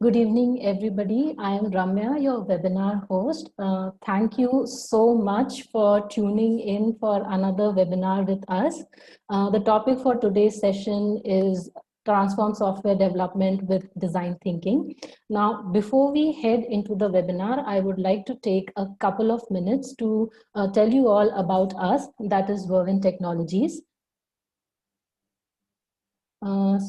Good evening, everybody. I am Ramya, your webinar host. Thank you so much for tuning in for another webinar with us. The topic for today's session is transform software development with design thinking. Now, before we head into the webinar, I would like to take a couple of minutes to tell you all about us, that is Vervin Technologies.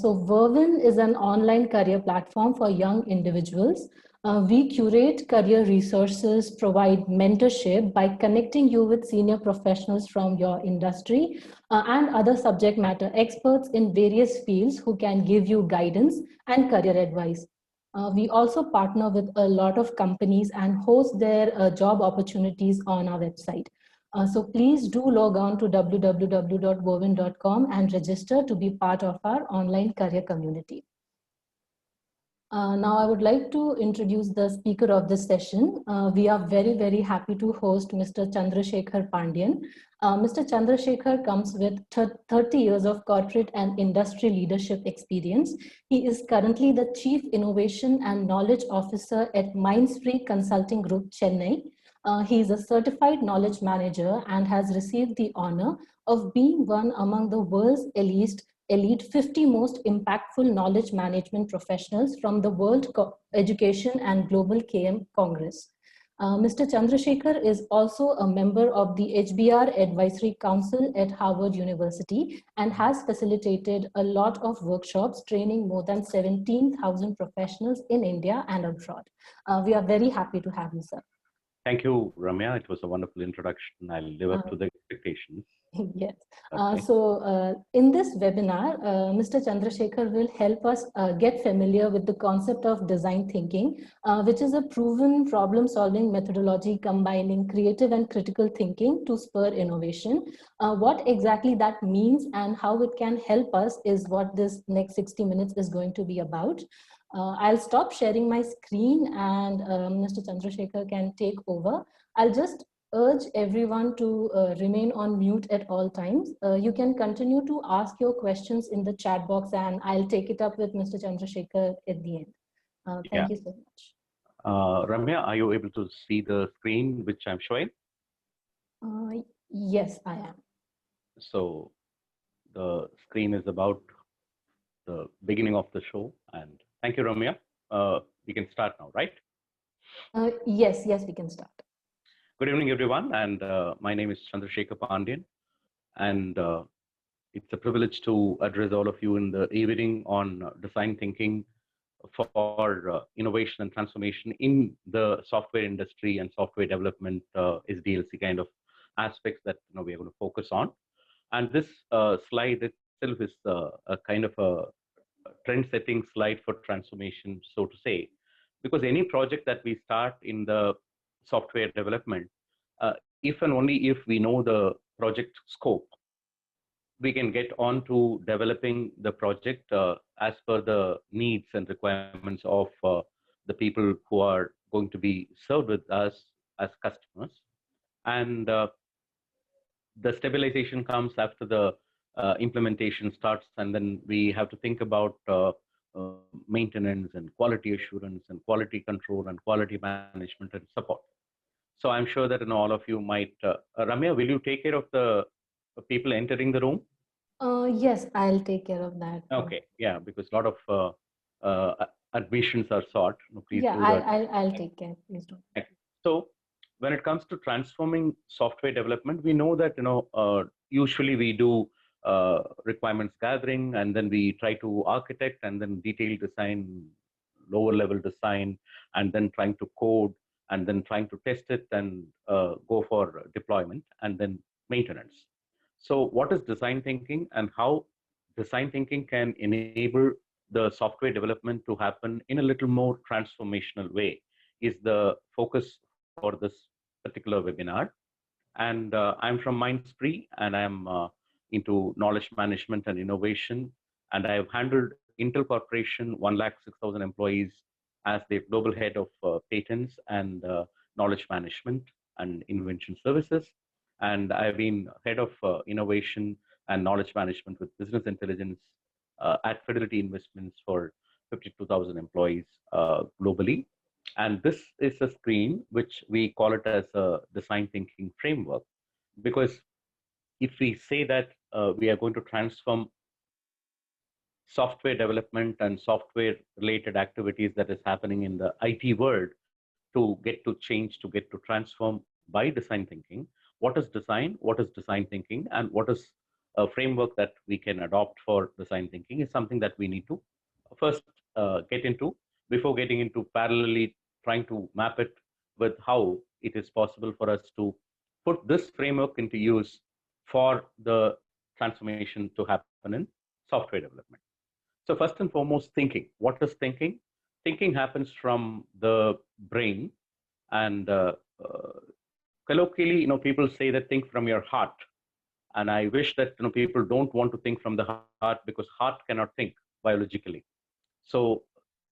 So Vervin is an online career platform for young individuals. We curate career resources, provide mentorship by connecting you with senior professionals from your industry and other subject matter experts in various fields who can give you guidance and career advice. We also partner with a lot of companies and host their job opportunities on our website. So please do log on to www.vervin.com and register to be part of our online career community. Now I would like to introduce the speaker of this session. We are very, very happy to host Mr. Chandrasekar Pandyan. Mr. Chandrasekar comes with 30 years of corporate and industry leadership experience. He is currently the Chief Innovation and Knowledge Officer at Mindspree Consulting Group, Chennai. He is a certified knowledge manager and has received the honor of being one among the world's elite 50 most impactful knowledge management professionals from the World Education and Global KM Congress. Mr. Chandrasekar is also a member of the HBR Advisory Council at Harvard University and has facilitated a lot of workshops training more than 17,000 professionals in India and abroad. We are very happy to have you, sir. Thank you, Ramya. It was a wonderful introduction. I'll live up to the expectations. Yes. Okay. In this webinar, Mr. Chandrasekar will help us get familiar with the concept of design thinking, which is a proven problem-solving methodology combining creative and critical thinking to spur innovation. What exactly that means and how it can help us is what this next 60 minutes is going to be about. I'll stop sharing my screen and Mr. Chandrasekar can take over. I'll just urge everyone to remain on mute at all times. You can continue to ask your questions in the chat box and I'll take it up with Mr. Chandrasekar at the end. Thank you so much. Ramya, are you able to see the screen which I'm showing? Yes, I am. So the screen is about the beginning of the show. And thank you, Ramya. We can start now, right? Yes, we can start. Good evening, everyone. And my name is Chandrasekar Pandyan. And it's a privilege to address all of you in the evening on design thinking for innovation and transformation in the software industry and software development SDLC kind of aspects that we are going to focus on. And this slide itself is a kind of a trend-setting slide for transformation, so to say, because any project that we start in the software development, if and only if we know the project scope, we can get on to developing the project as per the needs and requirements of the people who are going to be served with us as customers. And the stabilization comes after the implementation starts, and then we have to think about maintenance and quality assurance and quality control and quality management and support. So I'm sure that all of you might, Ramya, will you take care of the people entering the room? Yes, I'll take care of that. Okay, yeah, because a lot of admissions are sought. Please I'll take care. Please do. So when it comes to transforming software development, we know that usually we do requirements gathering, and then we try to architect, and then detail design, lower level design, and then trying to code, and then trying to test it and go for deployment, and then maintenance. So what is design thinking, and how design thinking can enable the software development to happen in a little more transformational way is the focus for this particular webinar. And I'm from Mindspree, and I'm into knowledge management and innovation. And I have handled Intel Corporation, 106,000 employees, as the global head of patents and knowledge management and invention services. And I've been head of innovation and knowledge management with business intelligence at Fidelity Investments for 52,000 employees globally. And this is a screen which we call it as a design thinking framework. Because if we say that we are going to transform software development and software related activities that is happening in the IT world to get to change, to get to transform by design thinking, what is design thinking, and what is a framework that we can adopt for design thinking is something that we need to first get into before getting into parallelly trying to map it with how it is possible for us to put this framework into use for the transformation to happen in software development. So first and foremost, thinking. What is thinking? Thinking happens from the brain, and colloquially, people say that think from your heart. And I wish that people don't want to think from the heart because heart cannot think biologically. So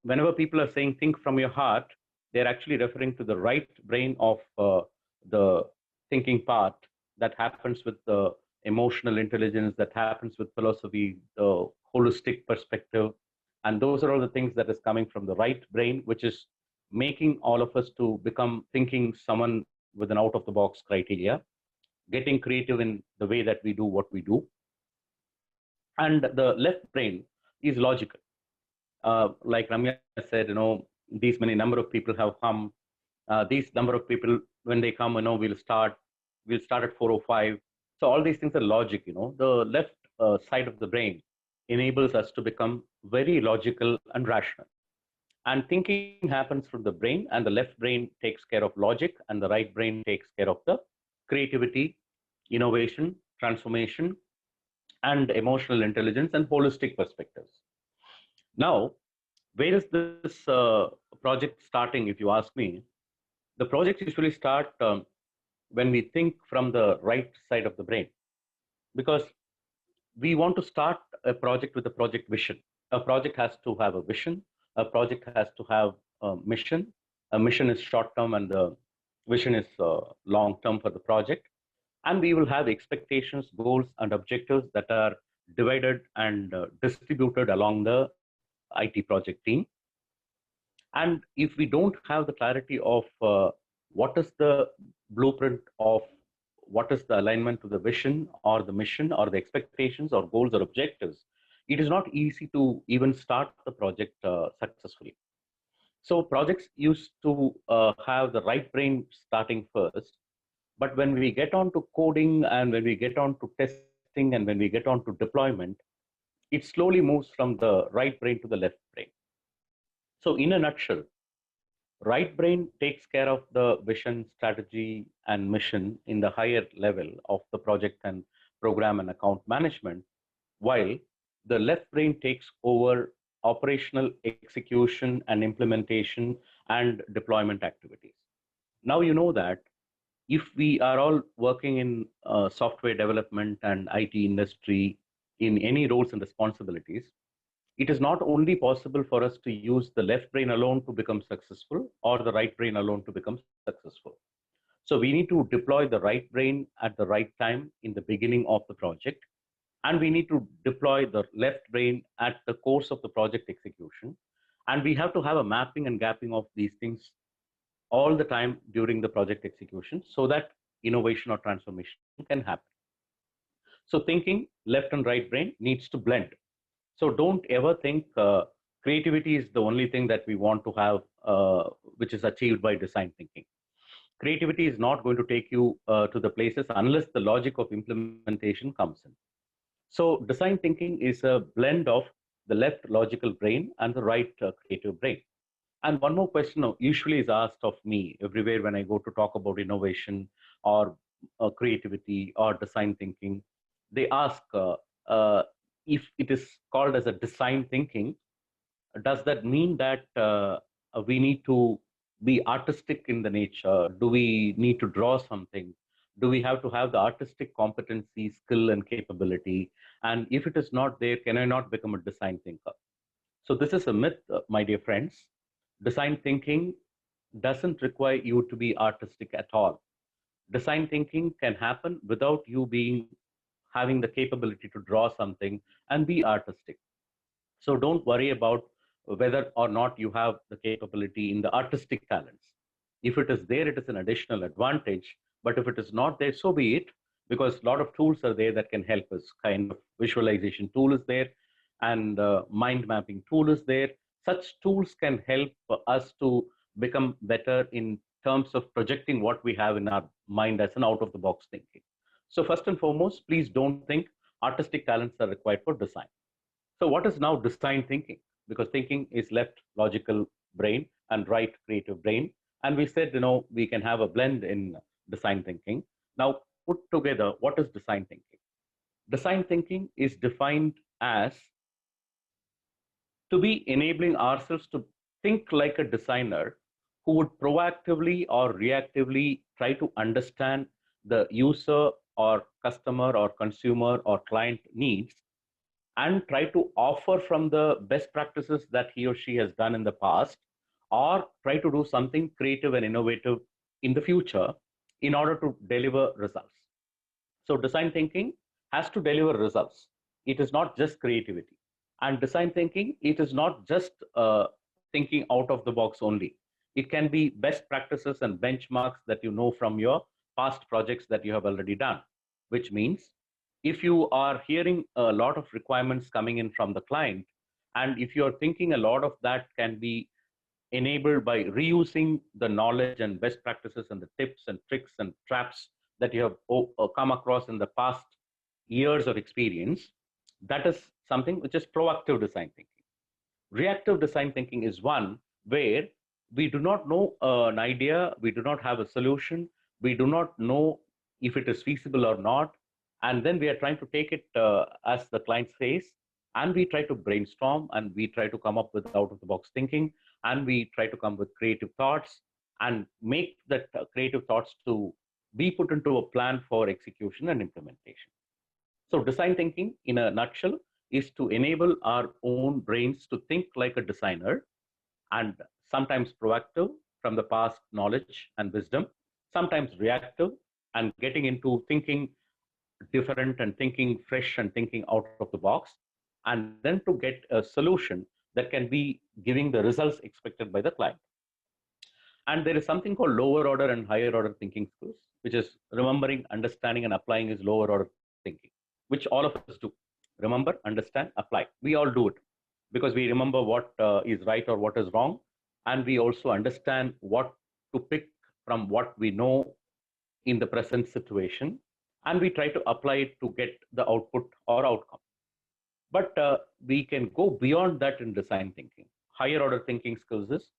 whenever people are saying think from your heart, they're actually referring to the right brain of the thinking part that happens with the emotional intelligence, that happens with philosophy, the holistic perspective. And those are all the things that is coming from the right brain, which is making all of us to become thinking someone with an out of the box criteria, getting creative in the way that we do what we do. And the left brain is logical. Like Ramya said, these many number of people have come. These number of people, when they come, we'll start at 4:05. So all these things are logic. The left side of the brain enables us to become very logical and rational. And thinking happens from the brain, and the left brain takes care of logic, and the right brain takes care of the creativity, innovation, transformation, and emotional intelligence and holistic perspectives. Now, where is this project starting, if you ask me? The projects usually start when we think from the right side of the brain, because we want to start a project with a project vision. A project has to have a vision. A project has to have a mission. A mission is short term, and the vision is long term for the project. And we will have expectations, goals, and objectives that are divided and distributed along the IT project team. And if we don't have the clarity of what is the blueprint of what is the alignment to the vision or the mission or the expectations or goals or objectives, it is not easy to even start the project successfully. So projects used to have the right brain starting first, but when we get on to coding and when we get on to testing and when we get on to deployment, it slowly moves from the right brain to the left brain. So in a nutshell, right brain takes care of the vision, strategy, and mission in the higher level of the project and program and account management, while the left brain takes over operational execution and implementation and deployment activities. Now you know that if we are all working in software development and IT industry in any roles and responsibilities, it is not only possible for us to use the left brain alone to become successful or the right brain alone to become successful. So we need to deploy the right brain at the right time in the beginning of the project. And we need to deploy the left brain at the course of the project execution. And we have to have a mapping and gapping of these things all the time during the project execution so that innovation or transformation can happen. So thinking left and right brain needs to blend. So don't ever think creativity is the only thing that we want to have, which is achieved by design thinking. Creativity is not going to take you to the places unless the logic of implementation comes in. So design thinking is a blend of the left logical brain and the right creative brain. And one more question usually is asked of me everywhere when I go to talk about innovation or creativity or design thinking. They ask if it is called as a design thinking, does that mean that we need to be artistic in the nature? Do we need to draw something? Do we have to have the artistic competency, skill, and capability? And if it is not there, can I not become a design thinker? So this is a myth, my dear friends. Design thinking doesn't require you to be artistic at all. Design thinking can happen without you being having the capability to draw something and be artistic. So don't worry about whether or not you have the capability in the artistic talents. If it is there, it is an additional advantage. But if it is not there, so be it, because a lot of tools are there that can help us. Kind of visualization tool is there, and mind mapping tool is there. Such tools can help us to become better in terms of projecting what we have in our mind as an out of the box thinking. So first and foremost, please don't think artistic talents are required for design. So what is now design thinking? Because thinking is left logical brain and right creative brain. And we said, we can have a blend in design thinking. Now, put together, what is design thinking? Design thinking is defined as to be enabling ourselves to think like a designer who would proactively or reactively try to understand the user or customer or consumer or client needs and try to offer from the best practices that he or she has done in the past, or try to do something creative and innovative in the future in order to deliver results. So design thinking has to deliver results. It is not just creativity. And design thinking, it is not just thinking out of the box only. It can be best practices and benchmarks that you know from your past projects that you have already done, which means if you are hearing a lot of requirements coming in from the client, and if you're thinking a lot of that can be enabled by reusing the knowledge and best practices and the tips and tricks and traps that you have come across in the past years of experience, that is something which is proactive design thinking. Reactive design thinking is one where we do not know an idea, we do not have a solution, we do not know if it is feasible or not, and then we are trying to take it as the client says, and we try to brainstorm and we try to come up with out of the box thinking, and we try to come with creative thoughts and make that creative thoughts to be put into a plan for execution and implementation. So design thinking in a nutshell is to enable our own brains to think like a designer, and sometimes proactive from the past knowledge and wisdom, sometimes reactive and getting into thinking different and thinking fresh and thinking out of the box, and then to get a solution that can be giving the results expected by the client. And there is something called lower order and higher order thinking skills, which is remembering, understanding, and applying is lower order thinking, which all of us do. Remember, understand, apply. We all do it because we remember what is right or what is wrong. And we also understand what to pick from what we know in the present situation. And we try to apply it to get the output or outcome. But we can go beyond that in design thinking. Higher order thinking skills is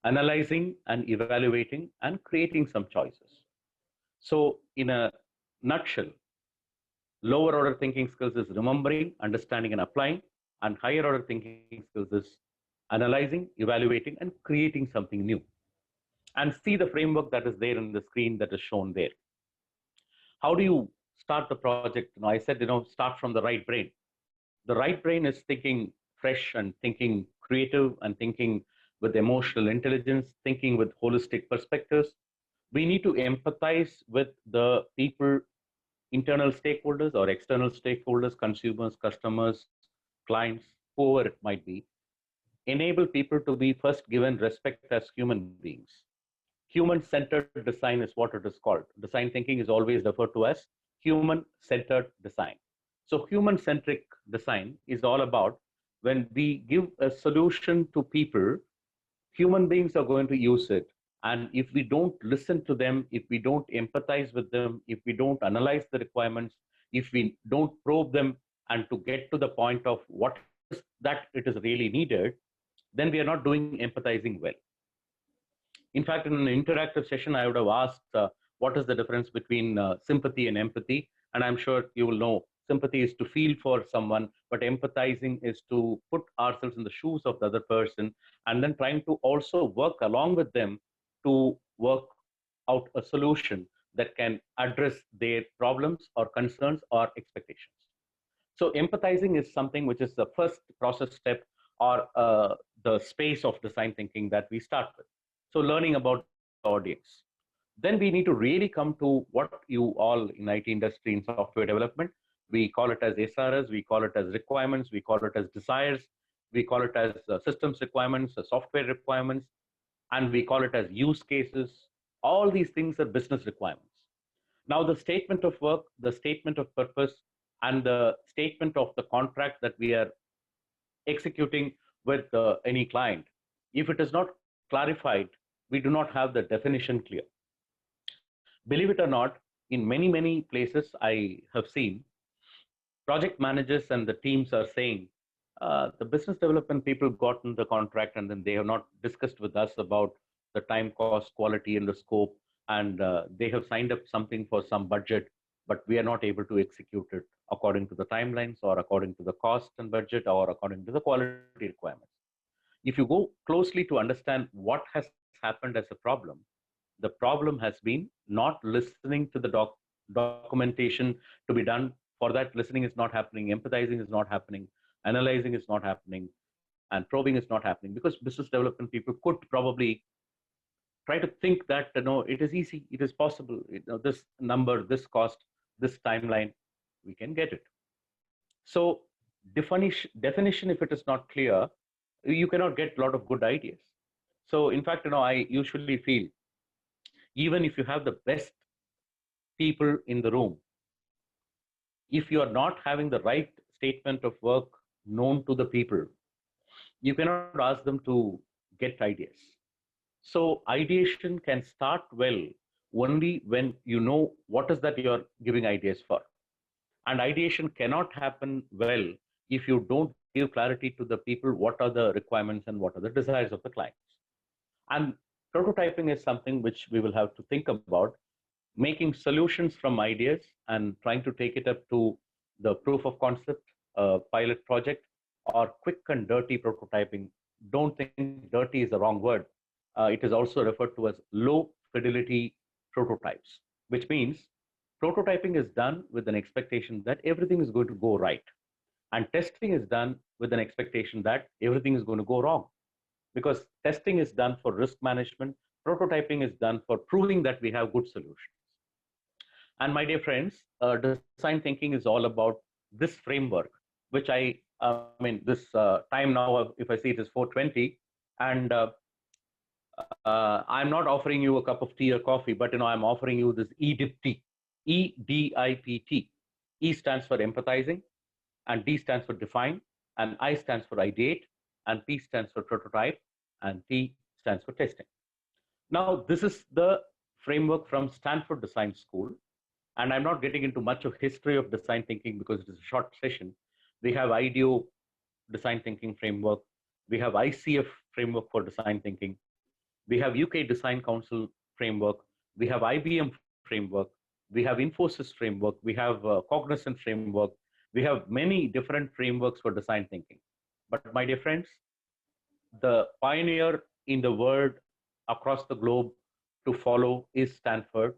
analyzing and evaluating and creating some choices. So in a nutshell, lower order thinking skills is remembering, understanding, and applying, and higher order thinking skills is analyzing, evaluating, and creating something new. And see the framework that is there in the screen that is shown there. How do you start the project? I said, start from the right brain. The right brain is thinking fresh and thinking creative and thinking with emotional intelligence, thinking with holistic perspectives. We need to empathize with the people, internal stakeholders or external stakeholders, consumers, customers, clients, whoever it might be. Enable people to be first given respect as human beings. Human-centered design is what it is called. Design thinking is always referred to as human-centered design. So human-centric design is all about when we give a solution to people, human beings are going to use it. And if we don't listen to them, if we don't empathize with them, if we don't analyze the requirements, if we don't probe them and to get to the point of what is that it is really needed, then we are not doing empathizing well. In fact, in an interactive session, I would have asked what is the difference between sympathy and empathy. And I'm sure you will know sympathy is to feel for someone, but empathizing is to put ourselves in the shoes of the other person and then trying to also work along with them to work out a solution that can address their problems or concerns or expectations. So empathizing is something which is the first process step or the space of design thinking that we start with. So learning about the audience. Then we need to really come to what you all in IT industry in software development, we call it as SRS, we call it as requirements, we call it as desires. we call it as systems requirements, software requirements, and we call it as use cases. All these things are business requirements. Now, the statement of work, the statement of purpose, and the statement of the contract that we are executing with any client, if it is not clarified, we do not have the definition clear. Believe it or not, in many, many places I have seen, project managers and the teams are saying, the business development people gotten the contract and then they have not discussed with us about the time, cost, quality, and the scope, and they have signed up something for some budget, but we are not able to execute it according to the timelines or according to the cost and budget or according to the quality requirements. If you go closely to understand what has happened as a problem, the problem has been not listening to the documentation to be done. For that, listening is not happening, empathizing is not happening, analyzing is not happening, and probing is not happening, because business development people could probably try to think that it is easy, it is possible, this number, this cost, this timeline, we can get it. So definition, if it is not clear, you cannot get a lot of good ideas. So in fact, I usually feel, even if you have the best people in the room, if you are not having the right statement of work known to the people, you cannot ask them to get ideas. So ideation can start well only when you know what is that you're giving ideas for. And ideation cannot happen well if you don't give clarity to the people what are the requirements and what are the desires of the clients. And prototyping is something which we will have to think about, making solutions from ideas and trying to take it up to the proof of concept, pilot project, or quick and dirty prototyping. Don't think dirty is the wrong word. It is also referred to as low fidelity prototypes, which means prototyping is done with an expectation that everything is going to go right. And testing is done with an expectation that everything is going to go wrong. Because testing is done for risk management, prototyping is done for proving that we have good solutions. And my dear friends, design thinking is all about this framework, which this time now, if I see it is 4:20, and I'm not offering you a cup of tea or coffee, but I'm offering you this EDIPT, EDIPT. E stands for empathizing, and D stands for define, and I stands for ideate, and P stands for prototype, and T stands for testing. Now, this is the framework from Stanford Design School, and I'm not getting into much of history of design thinking because it is a short session. We have IDEO design thinking framework. We have ICF framework for design thinking. We have UK Design Council framework. We have IBM framework. We have Infosys framework. We have Cognizant framework. We have many different frameworks for design thinking. But my dear friends, the pioneer in the world across the globe to follow is Stanford.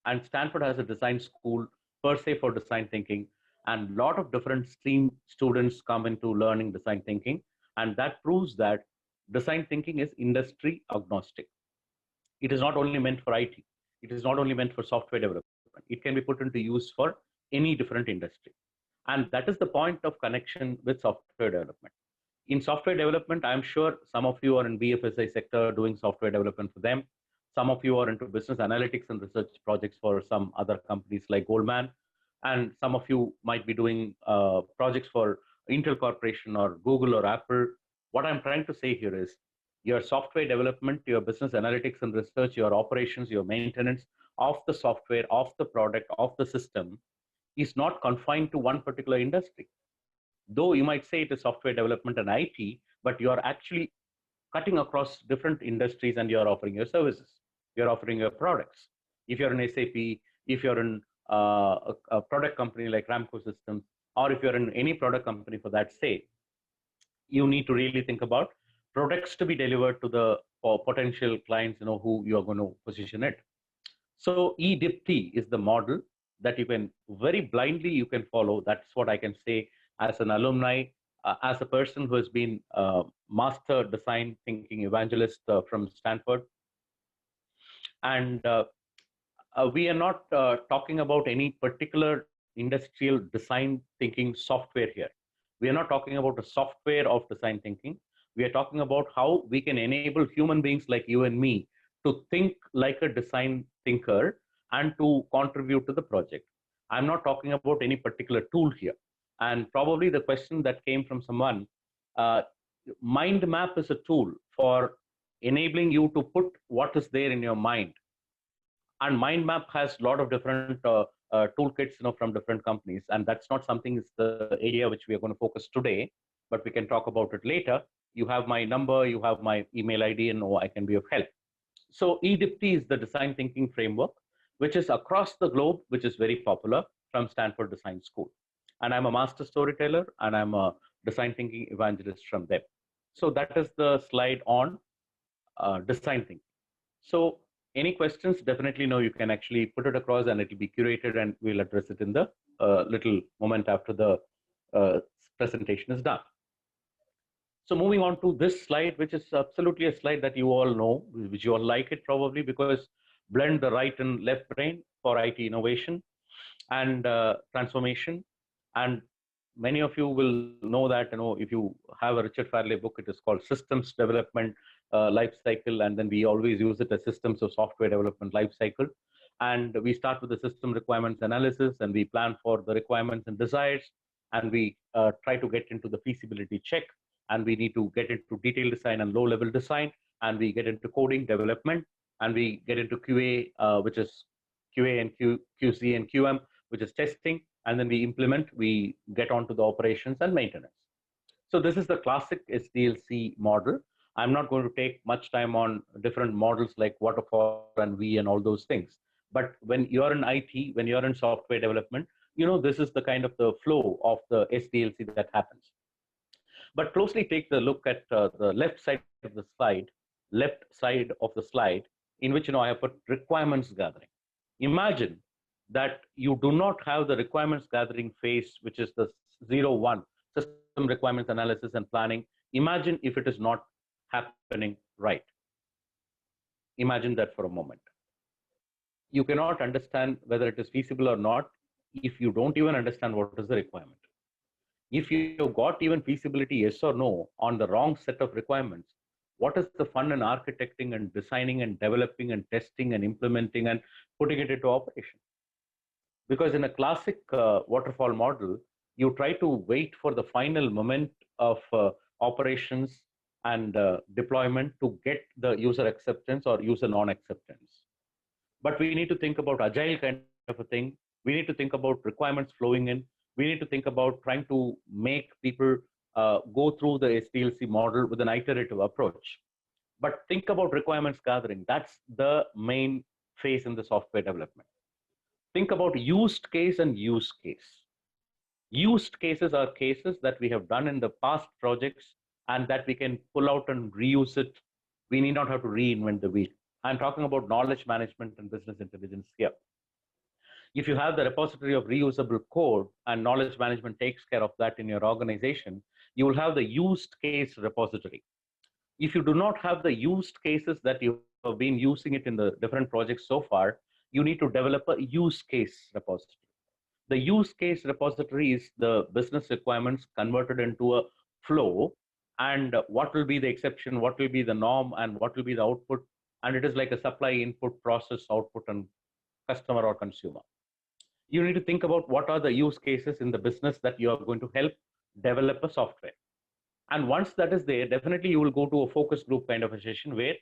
And Stanford has a design school per se for design thinking. And a lot of different stream students come into learning design thinking. And that proves that design thinking is industry agnostic. It is not only meant for IT. It is not only meant for software development. It can be put into use for any different industry. And that is the point of connection with software development. In software development, I'm sure some of you are in BFSI sector doing software development for them. Some of you are into business analytics and research projects for some other companies like Goldman. And some of you might be doing projects for Intel Corporation or Google or Apple. What I'm trying to say here is your software development, your business analytics and research, your operations, your maintenance of the software, of the product, of the system is not confined to one particular industry. Though you might say it is software development and IT, but you are actually cutting across different industries and you're offering your services. You're offering your products. If you're in SAP, if you're in a product company like Ramco Systems, or if you're in any product company for that sake, you need to really think about products to be delivered to the potential clients, who you are going to position it. So EDIPT is the model that you can very blindly you can follow. That's what I can say as an alumni, as a person who has been master design thinking evangelist from Stanford. And we are not talking about any particular industrial design thinking software here. We are not talking about the software of design thinking. We are talking about how we can enable human beings like you and me to think like a design thinker and to contribute to the project. I'm not talking about any particular tool here. And probably the question that came from someone, uh, mind map is a tool for enabling you to put what is there in your mind. And mind map has a lot of different toolkits, from different companies, and that's not something is the area which we are going to focus today, but we can talk about it later. You have my number, you have my email ID, and I can be of help. So EDIPT is the design thinking framework, which is across the globe, which is very popular from Stanford Design School. And I'm a master storyteller, and I'm a design thinking evangelist from them. So that is the slide on design thinking. So any questions, definitely know you can actually put it across and it will be curated and we'll address it in the little moment after the uh, presentation is done. So moving on to this slide, which is absolutely a slide that you all know, which you all like it probably because blend the right and left brain for IT innovation and transformation. And many of you will know that, if you have a Richard Farley book, it is called Systems Development Life Cycle. And then we always use it as Systems of Software Development Life Cycle. And we start with the system requirements analysis, and we plan for the requirements and desires, and we try to get into the feasibility check, and we need to get into detailed design and low level design, and we get into coding development, and we get into QA, which is QA and QC and QM, which is testing, and then we implement, we get onto the operations and maintenance. So this is the classic SDLC model. I'm not going to take much time on different models like waterfall and V and all those things. But when you're in IT, when you're in software development, this is the kind of the flow of the SDLC that happens. But closely take the look at the left side of the slide, in which I have put requirements gathering. Imagine that you do not have the requirements gathering phase, which is the 0-1 system requirements analysis and planning. Imagine if it is not happening right. Imagine that for a moment. You cannot understand whether it is feasible or not if you don't even understand what is the requirement. If you got even feasibility yes or no on the wrong set of requirements, what is the fun in architecting and designing and developing and testing and implementing and putting it into operation? Because in a classic waterfall model, you try to wait for the final moment of operations and deployment to get the user acceptance or user non-acceptance. But we need to think about agile kind of a thing. We need to think about requirements flowing in. We need to think about trying to make people go through the SDLC model with an iterative approach. But think about requirements gathering. That's the main phase in the software development. Think about used case and use case. Used cases are cases that we have done in the past projects and that we can pull out and reuse it. We need not have to reinvent the wheel. I'm talking about knowledge management and business intelligence here. If you have the repository of reusable code and knowledge management takes care of that in your organization, you will have the used case repository. If you do not have the used cases that you have been using it in the different projects so far, you need to develop a use case repository. The use case repository is the business requirements converted into a flow, and what will be the exception, what will be the norm, and what will be the output. And it is like a supply, input, process, output, and customer or consumer. You need to think about what are the use cases in the business that you are going to help develop a software. And once that is there, definitely you will go to a focus group kind of a session where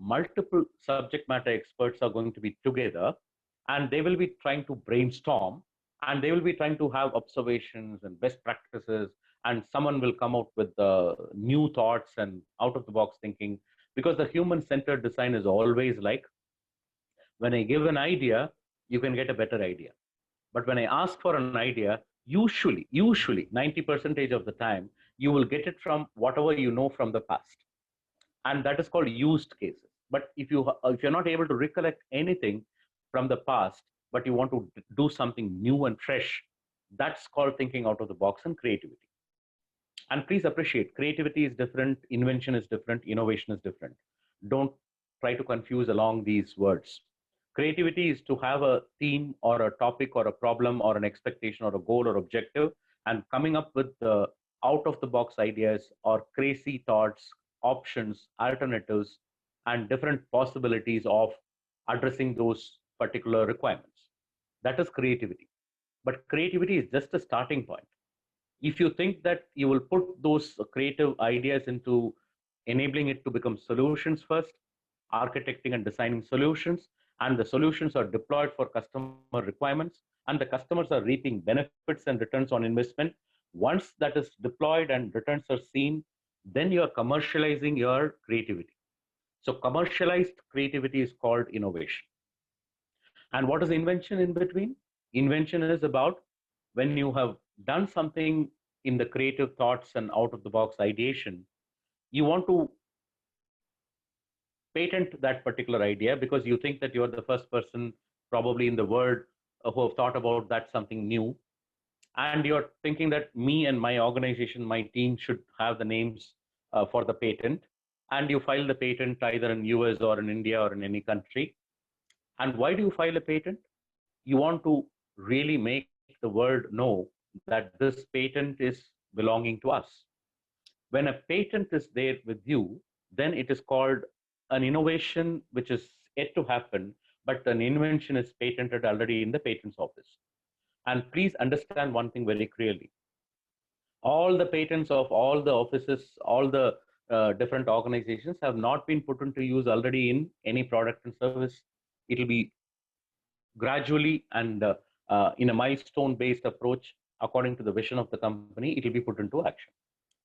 multiple subject matter experts are going to be together, and they will be trying to brainstorm, and they will be trying to have observations and best practices, and someone will come out with new thoughts and out of the box thinking, because the human centered design is always like, when I give an idea, you can get a better idea. But when I ask for an idea, usually 90% of the time, you will get it from whatever you know from the past. And that is called used cases. But if you're not able to recollect anything from the past, but you want to do something new and fresh, that's called thinking out of the box and creativity. And please appreciate, creativity is different, invention is different, innovation is different. Don't try to confuse along these words. Creativity is to have a theme or a topic or a problem or an expectation or a goal or objective, and coming up with out of the box ideas or crazy thoughts, options, alternatives, and different possibilities of addressing those particular requirements. That is creativity. But creativity is just a starting point. If you think that you will put those creative ideas into enabling it to become solutions first, architecting and designing solutions, and the solutions are deployed for customer requirements, and the customers are reaping benefits and returns on investment, once that is deployed and returns are seen, then you are commercializing your creativity. So commercialized creativity is called innovation. And what is invention in between? Invention is about when you have done something in the creative thoughts and out of the box ideation, you want to patent that particular idea because you think that you're the first person probably in the world who have thought about that something new. And you're thinking that me and my organization, my team should have the names for the patent. And you file the patent either in US or in India or in any country. And why do you file a patent? You want to really make the world know that this patent is belonging to us. When a patent is there with you, then it is called an innovation which is yet to happen, but an invention is patented already in the patents office. And please understand one thing very clearly. All the patents of all the offices, all the different organizations have not been put into use already in any product and service. It will be gradually and in a milestone based approach according to the vision of the company, it will be put into action.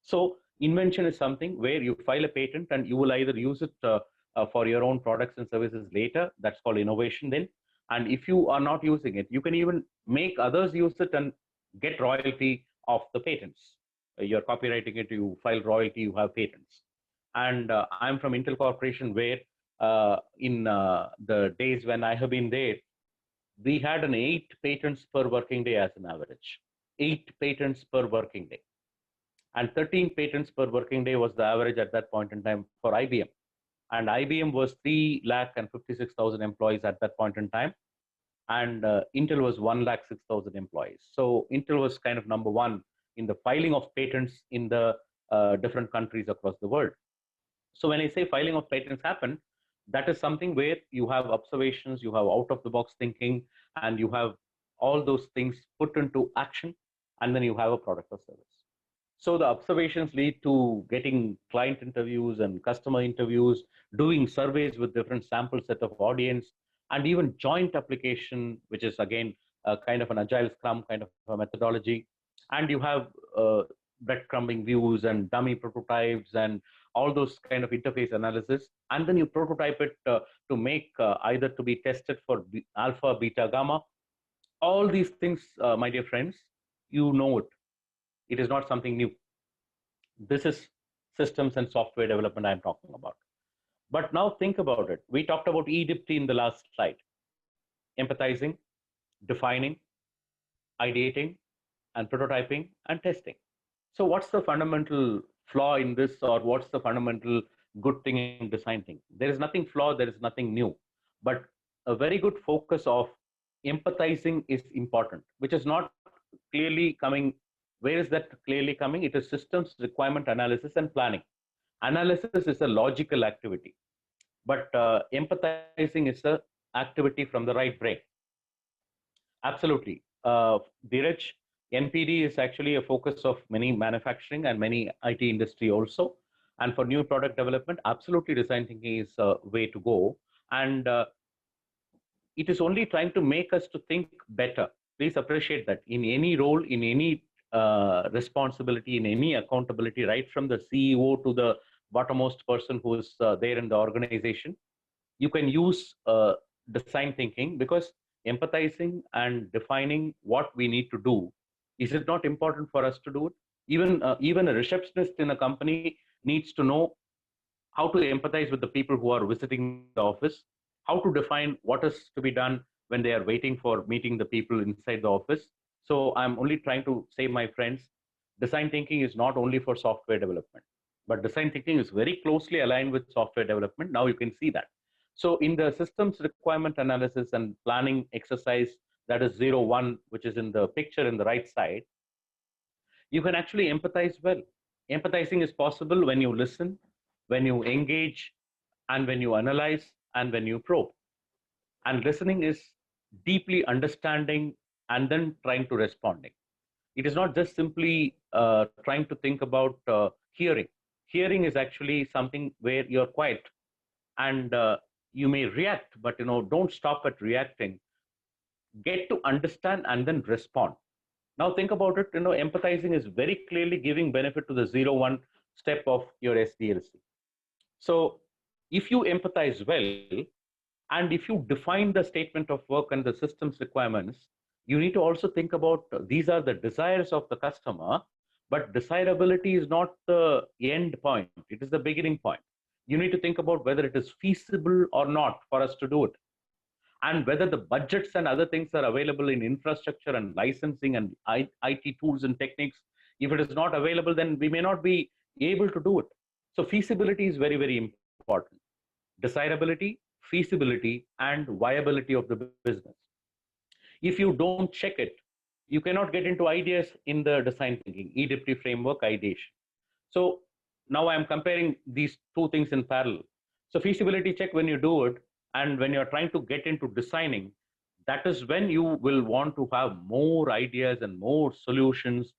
So invention is something where you file a patent and you will either use it for your own products and services later. That's called innovation then. And if you are not using it, you can even make others use it and get royalty of the patents. You're copywriting it, you file royalty, you have patents. And I'm from Intel Corporation, where in the days when I have been there, we had an 8 patents per working day as an average. 8 patents per working day. And 13 patents per working day was the average at that point in time for IBM. And IBM was 3,56,000 employees at that point in time. And Intel was 1,06,000 employees. So Intel was kind of number one in the filing of patents in the different countries across the world. So when I say filing of patents happen, that is something where you have observations, you have out of the box thinking, and you have all those things put into action, and then you have a product or service. So the observations lead to getting client interviews and customer interviews, doing surveys with different sample set of audience, and even joint application, which is again a kind of an agile scrum kind of a methodology. And you have breadcrumbing views and dummy prototypes and all those kind of interface analysis. And then you prototype it to make either to be tested for alpha, beta, gamma. All these things, my dear friends, you know it. It is not something new. This is systems and software development I'm talking about. But now think about it. We talked about EDIPT in the last slide. Empathizing, defining, ideating, and prototyping and testing. So what's the fundamental flaw in this, or what's the fundamental good thing in design thinking? There is nothing flawed, there is nothing new. But a very good focus of empathizing is important, which is not clearly coming. Where is that clearly coming? It is systems requirement analysis and planning. Analysis is a logical activity, but empathizing is a activity from the right brain. Absolutely. Dheeraj, NPD is actually a focus of many manufacturing and many IT industry also. And for new product development, absolutely design thinking is a way to go. And it is only trying to make us to think better. Please appreciate that in any role, in any responsibility, in any accountability, right from the CEO to the bottommost person who is there in the organization, you can use design thinking, because empathizing and defining what we need to do, is it not important for us to do it? Even a receptionist in a company needs to know how to empathize with the people who are visiting the office, how to define what is to be done when they are waiting for meeting the people inside the office. So I'm only trying to say, my friends, design thinking is not only for software development, but design thinking is very closely aligned with software development. Now you can see that. So in the systems requirement analysis and planning exercise, that is 01, which is in the picture in the right side, you can actually empathize well. Empathizing is possible when you listen, when you engage, and when you analyze, and when you probe. And listening is deeply understanding and then trying to responding. It is not just simply trying to think about hearing. Hearing is actually something where you're quiet and you may react, but don't stop at reacting. Get to understand and then respond. Now think about it. Empathizing is very clearly giving benefit to the 0-1 step of your SDLC. So if you empathize well, and if you define the statement of work and the system's requirements, you need to also think about these are the desires of the customer, but desirability is not the end point. It is the beginning point. You need to think about whether it is feasible or not for us to do it, and whether the budgets and other things are available in infrastructure and licensing and IT tools and techniques. If it is not available, then we may not be able to do it. So feasibility is very, very important. Desirability, feasibility, and viability of the business. If you don't check it, you cannot get into ideas in the design thinking, EDP framework ideation. So now I'm comparing these two things in parallel. So feasibility check when you do it, and when you're trying to get into designing, that is when you will want to have more ideas and more solutions,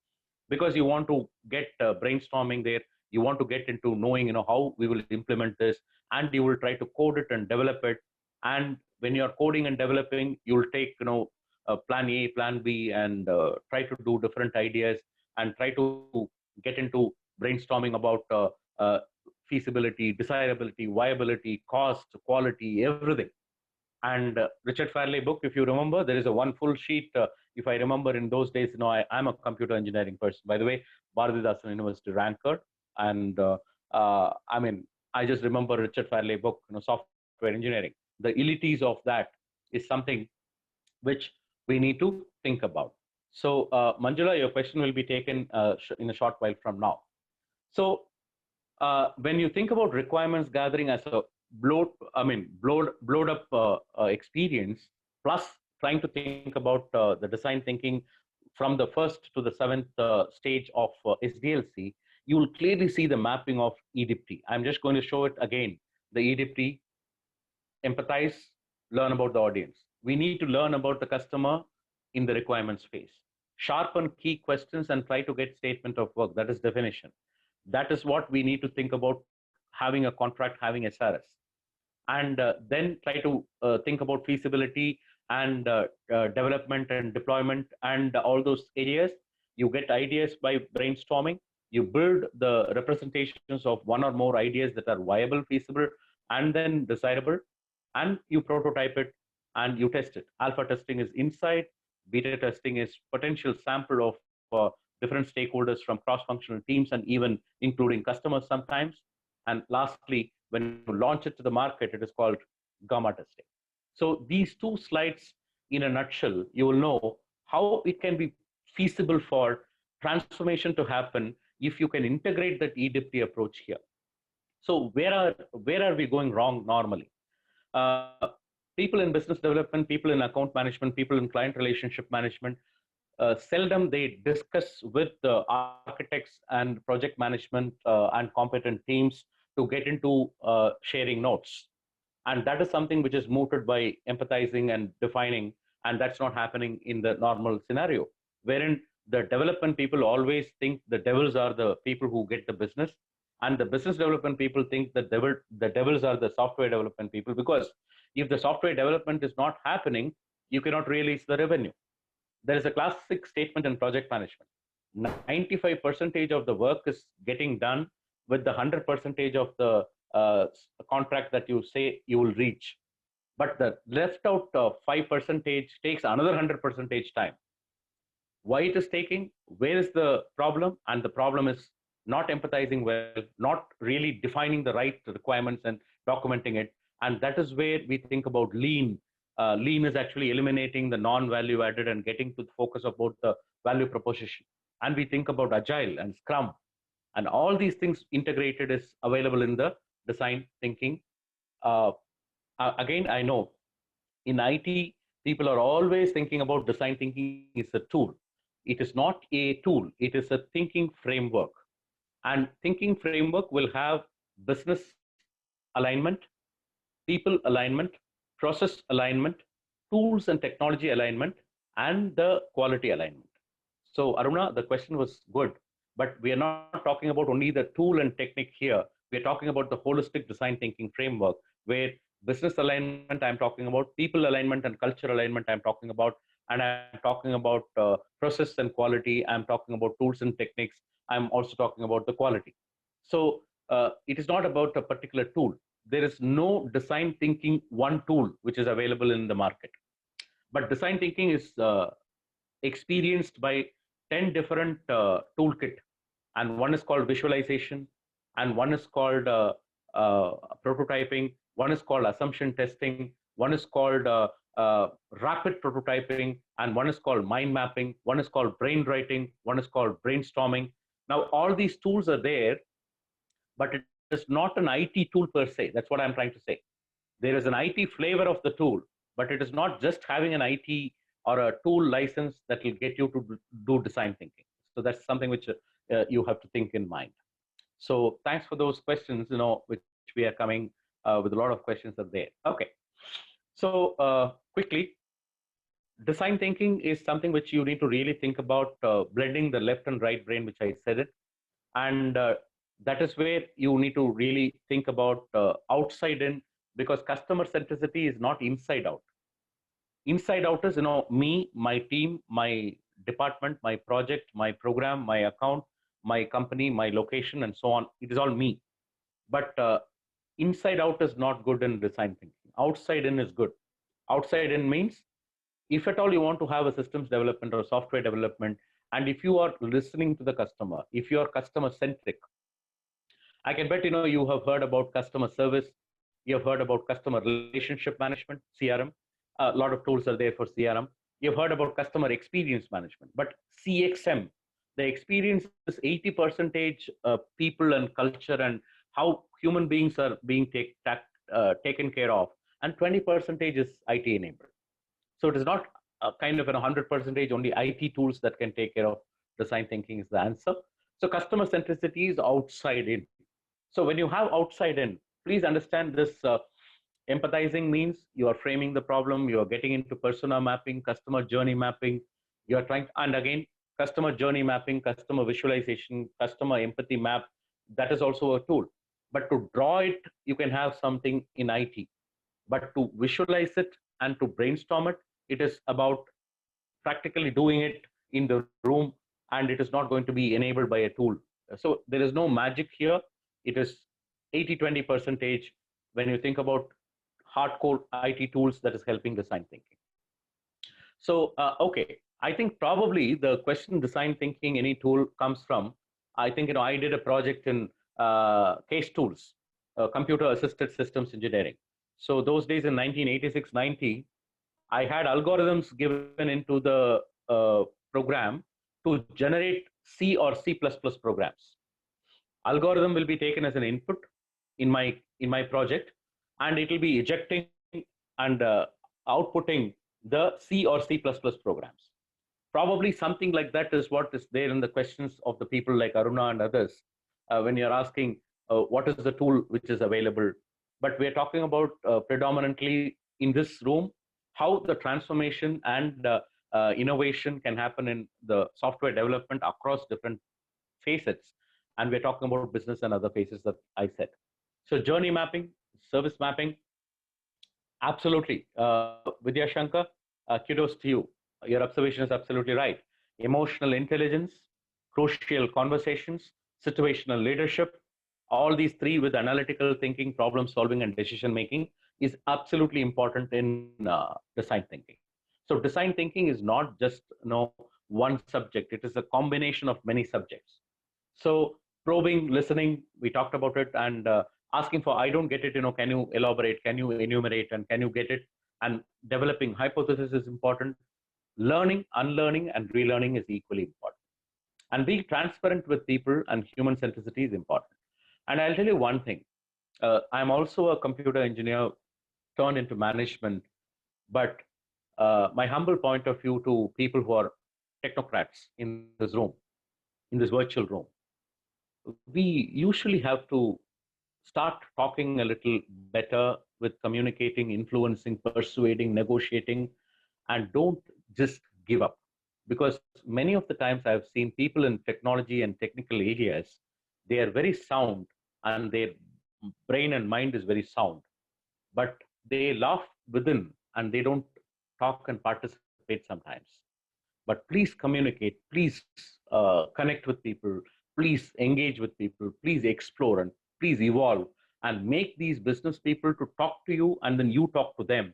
because you want to get brainstorming there. You want to get into knowing how we will implement this, and you will try to code it and develop it. And when you're coding and developing, you'll take plan A, plan B, and try to do different ideas and try to get into brainstorming about feasibility, desirability, viability, cost, quality, everything. And Richard Farley book, if you remember, there is a one full sheet. If I remember, in those days, I'm a computer engineering person. By the way, Bharathidasan University ranker. And I mean, I just remember Richard Farley book, software engineering. The elities of that is something which we need to think about. So Manjula, your question will be taken in a short while from now. So when you think about requirements gathering as a blowed up experience, plus trying to think about the design thinking from the first to the seventh stage of SDLC, you will clearly see the mapping of EDP. I'm just going to show it again. The EDP: empathize, learn about the audience. We need to learn about the customer in the requirements phase. Sharpen key questions and try to get statement of work. That is definition. That is what we need to think about having a contract, having SRS. And then try to think about feasibility and development and deployment and all those areas. You get ideas by brainstorming. You build the representations of one or more ideas that are viable, feasible, and then desirable. And you prototype it and you test it. Alpha testing is inside. Beta testing is potential sample of different stakeholders from cross-functional teams and even including customers sometimes. And lastly, when you launch it to the market, it is called gamma testing. So these two slides, in a nutshell, you will know how it can be feasible for transformation to happen if you can integrate that EDP approach here. So where are we going wrong normally? People in business development, people in account management, people in client relationship management, seldom they discuss with the architects and project management and competent teams to get into sharing notes. And that is something which is mooted by empathizing and defining, and that's not happening in the normal scenario, wherein the development people always think the devils are the people who get the business, and the business development people think that the devils are the software development people, because if the software development is not happening, you cannot release the revenue. There is a classic statement in project management: 95% of the work is getting done with the 100% of the contract that you say you will reach, but the left out 5% takes another 100% time. Why it is taking? Where is the problem? And the problem is not empathizing well, not really defining the right requirements and documenting it. And that is where we think about lean. Lean is actually eliminating the non-value added and getting to the focus of both the value proposition. And we think about agile and scrum, and all these things integrated is available in the design thinking. Again, I know in IT, people are always thinking about design thinking is a tool. It is not a tool. It is a thinking framework. And thinking framework will have business alignment, people alignment, process alignment, tools and technology alignment, and the quality alignment. So Aruna, the question was good, but we are not talking about only the tool and technique here. We are talking about the holistic design thinking framework, where business alignment I'm talking about, people alignment and culture alignment I'm talking about, and I'm talking about process and quality. I'm talking about tools and techniques. I'm also talking about the quality. So it is not about a particular tool. There is no design thinking one tool which is available in the market. But design thinking is experienced by 10 different toolkit, and one is called visualization, and one is called prototyping, one is called assumption testing, one is called rapid prototyping, and one is called mind mapping, one is called brainwriting, one is called brainstorming. Now all these tools are there, but it is not an IT tool per se. That's what I'm trying to say. There is an IT flavor of the tool, but it is not just having an IT or a tool license that will get you to do design thinking. So that's something which you have to think in mind. So thanks for those questions, which we are coming with a lot of questions are there. Okay. So quickly, design thinking is something which you need to really think about, blending the left and right brain, which I said it. And that is where you need to really think about outside in, because customer centricity is not inside out. Inside out is, me, my team, my department, my project, my program, my account, my company, my location, and so on. It is all me. But inside out is not good in design thinking. Outside in is good. Outside in means, if at all you want to have a systems development or software development, and if you are listening to the customer, if you are customer centric, I can bet you have heard about customer service, you have heard about customer relationship management, CRM. A lot of tools are there for CRM. You've heard about customer experience management, but CXM, the experience is 80 percentage people and culture and how human beings are being taken care of, and 20 percentage is IT enabled. So it is not a kind of 100 percentage only IT tools that can take care of design thinking is the answer. So customer centricity is outside in. So when you have outside in, please understand this. Empathizing means you are framing the problem, you are getting into persona mapping, customer journey mapping. You are trying, and again, customer journey mapping, customer visualization, customer empathy map, that is also a tool. But to draw it, you can have something in IT. But to visualize it and to brainstorm it, it is about practically doing it in the room, and it is not going to be enabled by a tool. So there is no magic here. It is 80-20 percentage when you think about hardcore IT tools that is helping design thinking. So, okay, I think probably the question design thinking, any tool comes from, I think, I did a project in case tools, computer assisted systems engineering. So those days in 1986-90, I had algorithms given into the program to generate C or C++ programs. Algorithm will be taken as an input in my project, and it will be ejecting and outputting the C or C++ programs. Probably something like that is what is there in the questions of the people like Aruna and others when you're asking what is the tool which is available. But we're talking about predominantly in this room how the transformation and innovation can happen in the software development across different facets. And we're talking about business and other phases that I said. So journey mapping, service mapping, absolutely. Vidya Shankar, kudos to you. Your observation is absolutely right. Emotional intelligence, crucial conversations, situational leadership, all these three with analytical thinking, problem solving, and decision making is absolutely important in design thinking. So design thinking is not just one subject. It is a combination of many subjects. So probing, listening, we talked about it, and asking for, I don't get it, can you elaborate, can you enumerate, and can you get it? And developing hypothesis is important. Learning, unlearning, and relearning is equally important. And being transparent with people and human centricity is important. And I'll tell you one thing. I'm also a computer engineer turned into management, but my humble point of view to people who are technocrats in this room, in this virtual room, we usually have to start talking a little better with communicating, influencing, persuading, negotiating, and don't just give up. Because many of the times I've seen people in technology and technical areas, they are very sound and their brain and mind is very sound, but they laugh within and they don't talk and participate sometimes. But please communicate, please connect with people, please engage with people, please explore and please evolve and make these business people to talk to you and then you talk to them.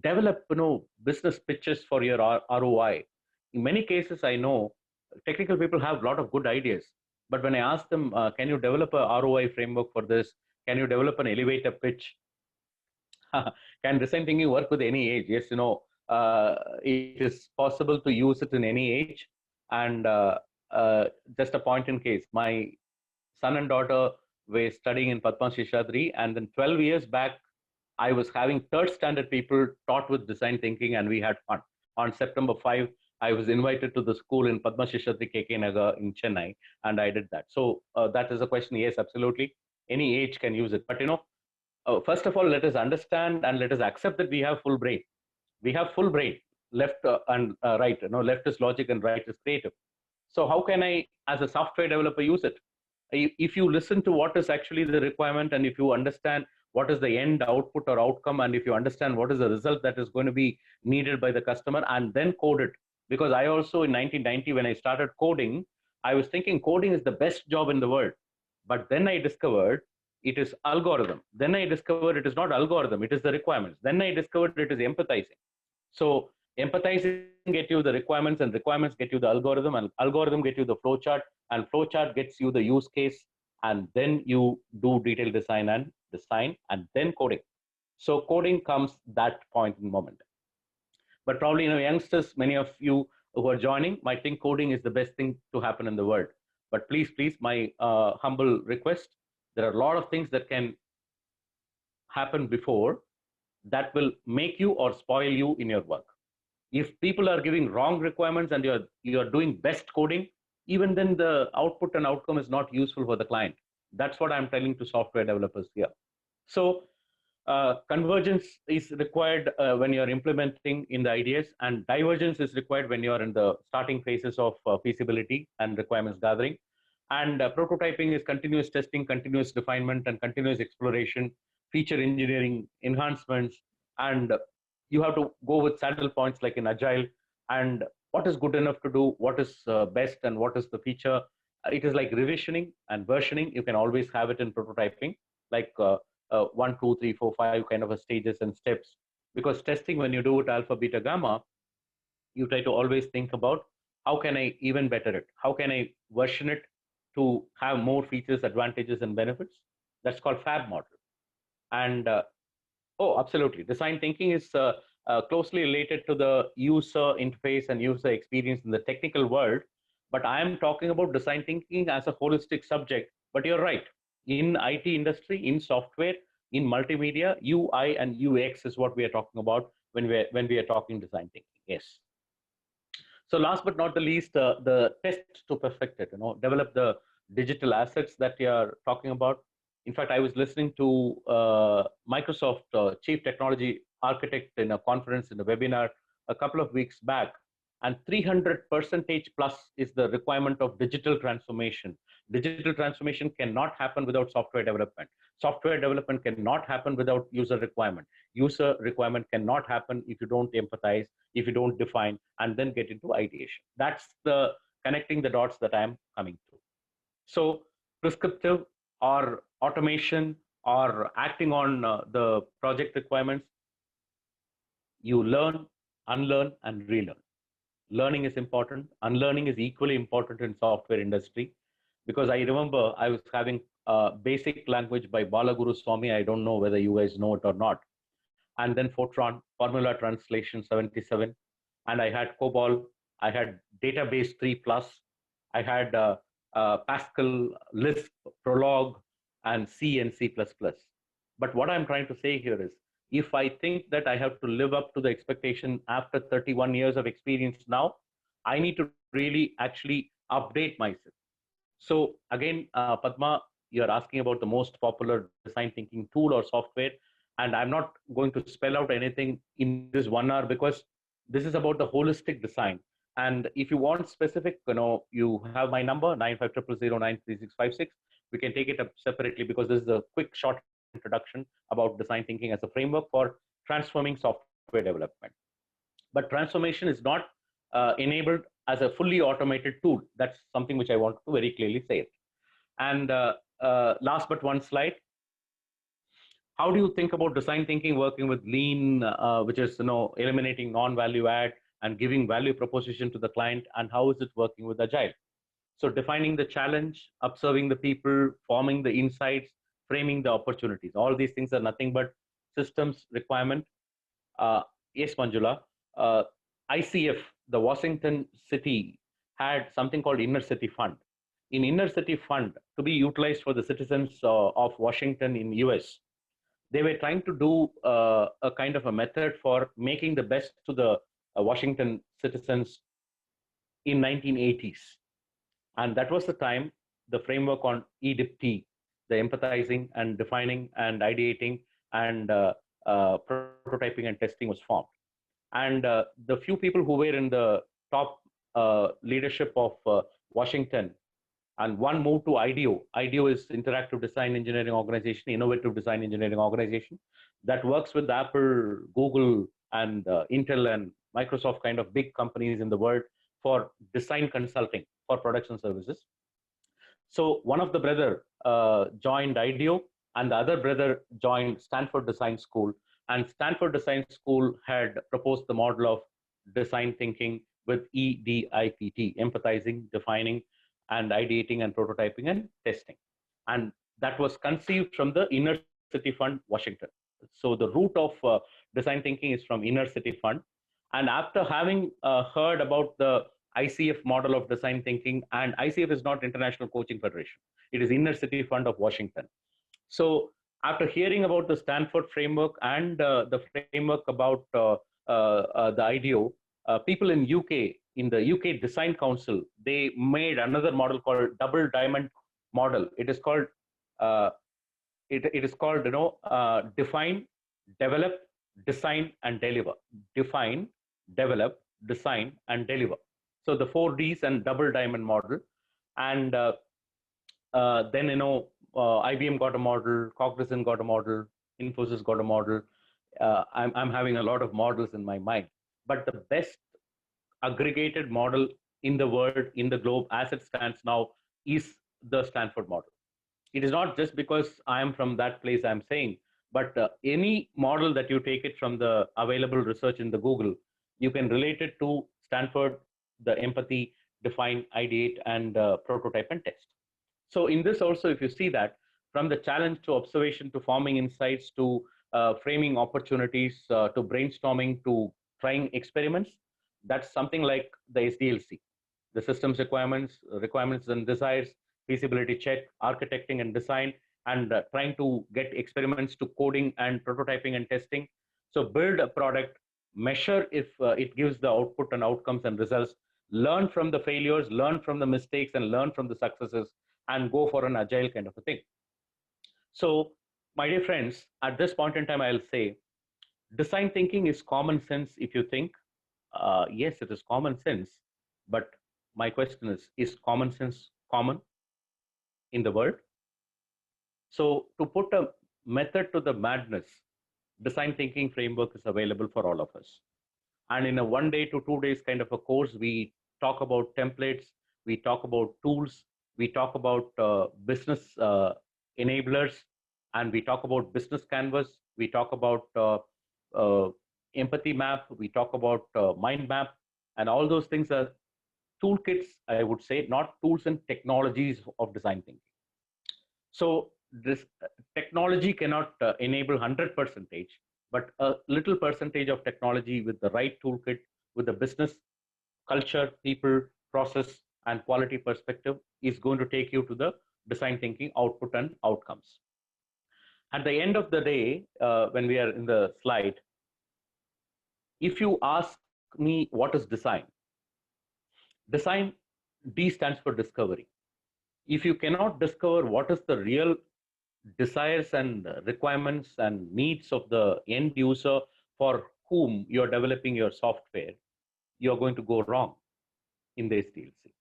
Develop business pitches for your ROI. In many cases, I know technical people have a lot of good ideas, but when I ask them, can you develop a ROI framework for this? Can you develop an elevator pitch? Can design thinking work with any age? Yes, it is possible to use it in any age. And just a point in case, my son and daughter were studying in Padma Shishadri, and then 12 years back, I was having third standard people taught with design thinking, and we had fun. On September 5, I was invited to the school in Padma Shishadri KK Nagar in Chennai, and I did that. So that is a question. Yes, absolutely. Any age can use it. But first of all, let us understand and let us accept that we have full brain. We have full brain, left and right. Left is logic and right is creative. So how can I, as a software developer, use it? If you listen to what is actually the requirement, and if you understand what is the end output or outcome, and if you understand what is the result that is going to be needed by the customer, and then code it. Because I also, in 1990, when I started coding, I was thinking coding is the best job in the world. But then I discovered it is algorithm. Then I discovered it is not algorithm, it is the requirements. Then I discovered it is empathizing. So empathizing get you the requirements, and requirements get you the algorithm, and algorithm get you the flowchart, and flowchart gets you the use case, and then you do detailed design and then coding. So coding comes that point in moment. But probably, youngsters, many of you who are joining might think coding is the best thing to happen in the world. But please, my humble request, there are a lot of things that can happen before that will make you or spoil you in your work. If people are giving wrong requirements and you're doing best coding, even then the output and outcome is not useful for the client. That's what I'm telling to software developers here. So convergence is required when you're implementing in the ideas, and divergence is required when you're in the starting phases of feasibility and requirements gathering. And prototyping is continuous testing, continuous refinement, and continuous exploration, feature engineering, enhancements, and you have to go with saddle points like in agile, and what is good enough to do, what is best, and what is the feature. It is like revisioning and versioning. You can always have it in prototyping, like 1, 2, 3, 4, 5 kind of a stages and steps. Because testing, when you do it alpha, beta, gamma, you try to always think about how can I even better it? How can I version it to have more features, advantages, and benefits? That's called fab model. And oh, absolutely. Design thinking is closely related to the user interface and user experience in the technical world. But I am talking about design thinking as a holistic subject. But you're right. In IT industry, in software, in multimedia, UI and UX is what we are talking about when we are talking design thinking. Yes. So last but not the least, the test to perfect it. Develop the digital assets that you are talking about. In fact, I was listening to Microsoft Chief Technology Architect in a conference, in a webinar a couple of weeks back, and 300% plus is the requirement of digital transformation. Digital transformation cannot happen without software development. Software development cannot happen without user requirement. User requirement cannot happen if you don't empathize, if you don't define, and then get into ideation. That's the connecting the dots that I'm coming to. So prescriptive or automation or acting on the project requirements, you learn, unlearn, and relearn. Learning is important. Unlearning is equally important in software industry, because I remember I was having basic language by Balaguru Swami. I don't know whether you guys know it or not. And then Fortran, Formula Translation 77. And I had COBOL. I had Database 3 Plus. I had Pascal, Lisp, Prolog, and C and C++. But what I'm trying to say here is, if I think that I have to live up to the expectation after 31 years of experience now, I need to really actually update myself. So again, Padma, you're asking about the most popular design thinking tool or software, and I'm not going to spell out anything in this 1 hour because this is about the holistic design. And if you want specific, you have my number 9500093656. We can take it up separately because this is a quick, short introduction about design thinking as a framework for transforming software development. But transformation is not enabled as a fully automated tool. That's something which I want to very clearly say. And last but one slide, how do you think about design thinking working with lean, which is eliminating non-value add and giving value proposition to the client, and how is it working with agile? So defining the challenge, observing the people, forming the insights, framing the opportunities, all these things are nothing but systems requirement. Yes, Manjula. uh, ICF, the Washington City, had something called Inner City Fund. In Inner City Fund, to be utilized for the citizens of Washington in US, they were trying to do a kind of a method for making the best to the Washington citizens in 1980s. And that was the time the framework on EDIPT, the empathizing and defining and ideating and prototyping and testing was formed. And the few people who were in the top leadership of Washington, and one moved to IDEO. IDEO is Interactive Design Engineering Organization, Innovative Design Engineering Organization, that works with Apple, Google, and Intel and Microsoft, kind of big companies in the world, for design consulting for production services. So one of the brother joined IDEO, and the other brother joined Stanford Design School. And Stanford Design School had proposed the model of design thinking with EDIPT, empathizing, defining, and ideating and prototyping and testing. And that was conceived from the Inner City Fund, Washington. So the root of design thinking is from Inner City Fund. And after having heard about the ICF model of design thinking, and ICF is not International Coaching Federation, it is Inner City Fund of Washington. So after hearing about the Stanford framework and the framework about the IDEO, people in UK, in the UK Design Council, they made another model called double diamond model. It is called uh, it is called define, develop, design, and deliver. Define, develop, design, and deliver. So the 4Ds and double diamond model. And then IBM got a model, Cognizant got a model, Infosys got a model. I'm having a lot of models in my mind, but the best aggregated model in the world, in the globe, as it stands now, is the Stanford model. It is not just because I am from that place I'm saying, but any model that you take it from the available research in the Google, you can relate it to Stanford, the empathy, define, ideate, and prototype and test. So in this also, if you see that, from the challenge to observation to forming insights to framing opportunities to brainstorming to trying experiments, that's something like the SDLC, the systems requirements and desires, feasibility check, architecting and design, and trying to get experiments to coding and prototyping and testing. So build a product, measure if it gives the output and outcomes and results, learn from the failures, learn from the mistakes, and learn from the successes, and go for an agile kind of a thing. So, my dear friends, at this point in time, I'll say design thinking is common sense if you think. Yes, it is common sense, but my question is common sense common in the world? So, to put a method to the madness, design thinking framework is available for all of us. And in a 1 day to 2 days kind of a course, we talk about templates, we talk about tools, we talk about business enablers, and we talk about business canvas, we talk about uh, empathy map, we talk about mind map, and all those things are toolkits, I would say, not tools and technologies of design thinking. So this technology cannot enable 100 percentage, but a little percentage of technology with the right toolkit, with the business culture, people, process, and quality perspective is going to take you to the design thinking output and outcomes. At the end of the day, when we are in the slide, if you ask me what is design, Design, D stands for discovery. If you cannot discover what is the real desires and requirements and needs of the end user for whom you're developing your software, you're going to go wrong in the SDLC.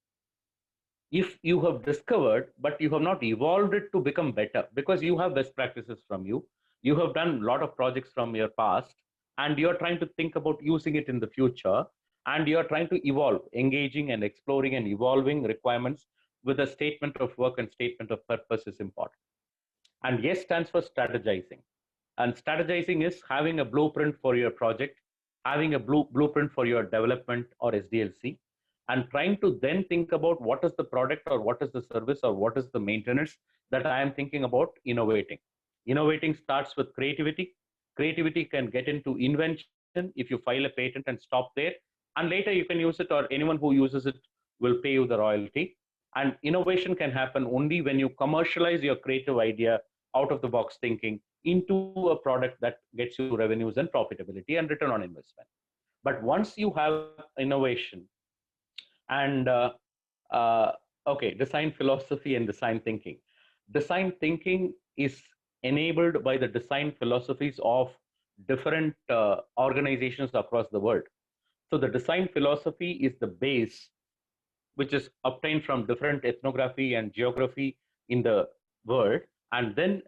If you have discovered, but you have not evolved it to become better, because you have best practices from you have done a lot of projects from your past, and you're trying to think about using it in the future, and you're trying to evolve, engaging and exploring and evolving requirements with a statement of work and statement of purpose is important. And S stands for strategizing. And strategizing is having a blueprint for your project, having a blueprint for your development or SDLC, and trying to then think about what is the product or what is the service or what is the maintenance that I am thinking about innovating. Innovating starts with creativity. Creativity can get into invention if you file a patent and stop there, and later you can use it, or anyone who uses it will pay you the royalty. And innovation can happen only when you commercialize your creative idea out of the box thinking into a product that gets you revenues and profitability and return on investment. But once you have innovation and okay, design philosophy and design thinking. Design thinking is enabled by the design philosophies of different organizations across the world. So the design philosophy is the base which is obtained from different ethnography and geography in the world, and then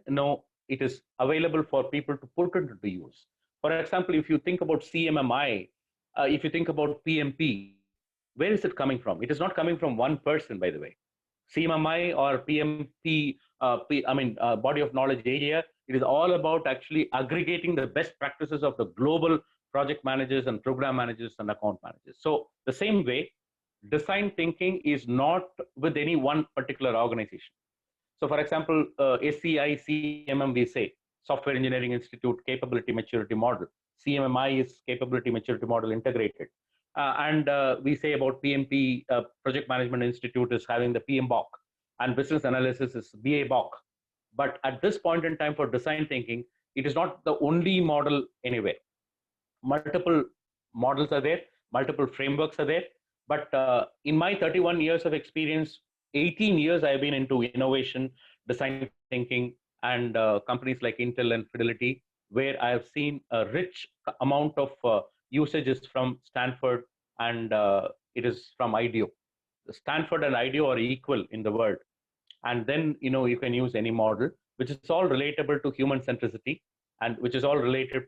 it is available for people to put into use. For example, if you think about CMMI, if you think about PMP, where is it coming from? It is not coming from one person, by the way. CMMI or PMP, body of knowledge area, it is all about actually aggregating the best practices of the global project managers and program managers and account managers. So the same way, design thinking is not with any one particular organization. So for example, SCI, CMM, we say, Software Engineering Institute Capability Maturity Model. CMMI is Capability Maturity Model Integrated. And we say about PMP, Project Management Institute is having the PMBOK, and Business Analysis is BA-BOK. But at this point in time for design thinking, it is not the only model anywhere. Multiple models are there, multiple frameworks are there. But in my 31 years of experience, 18 years I've been into innovation, design thinking, and companies like Intel and Fidelity, where I have seen a rich amount of usages from Stanford, and it is from IDEO. Stanford and IDEO are equal in the world. And then you can use any model, which is all relatable to human centricity, and which is all related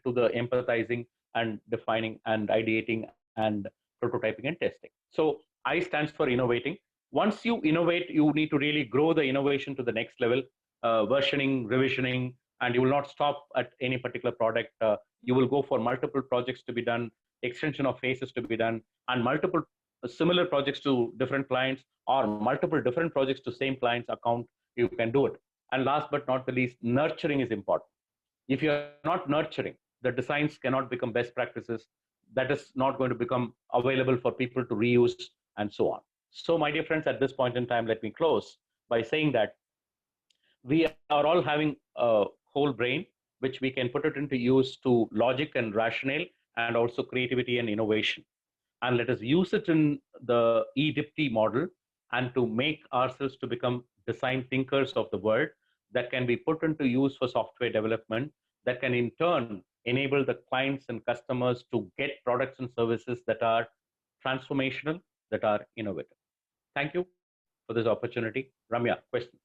to the empathizing and defining and ideating and prototyping and testing. So I stands for innovating. Once you innovate, you need to really grow the innovation to the next level, versioning, revisioning, and you will not stop at any particular product. You will go for multiple projects to be done, extension of phases to be done, and multiple similar projects to different clients, or multiple different projects to same client's account. You can do it. And last but not the least, nurturing is important. If you are not nurturing, the designs cannot become best practices. That is not going to become available for people to reuse and so on. So my dear friends, at this point in time, let me close by saying that we are all having a whole brain, which we can put it into use to logic and rationale, and also creativity and innovation. And let us use it in the EDIPT model, and to make ourselves to become design thinkers of the world that can be put into use for software development, that can in turn enable the clients and customers to get products and services that are transformational, that are innovative. Thank you for this opportunity. Ramya, questions?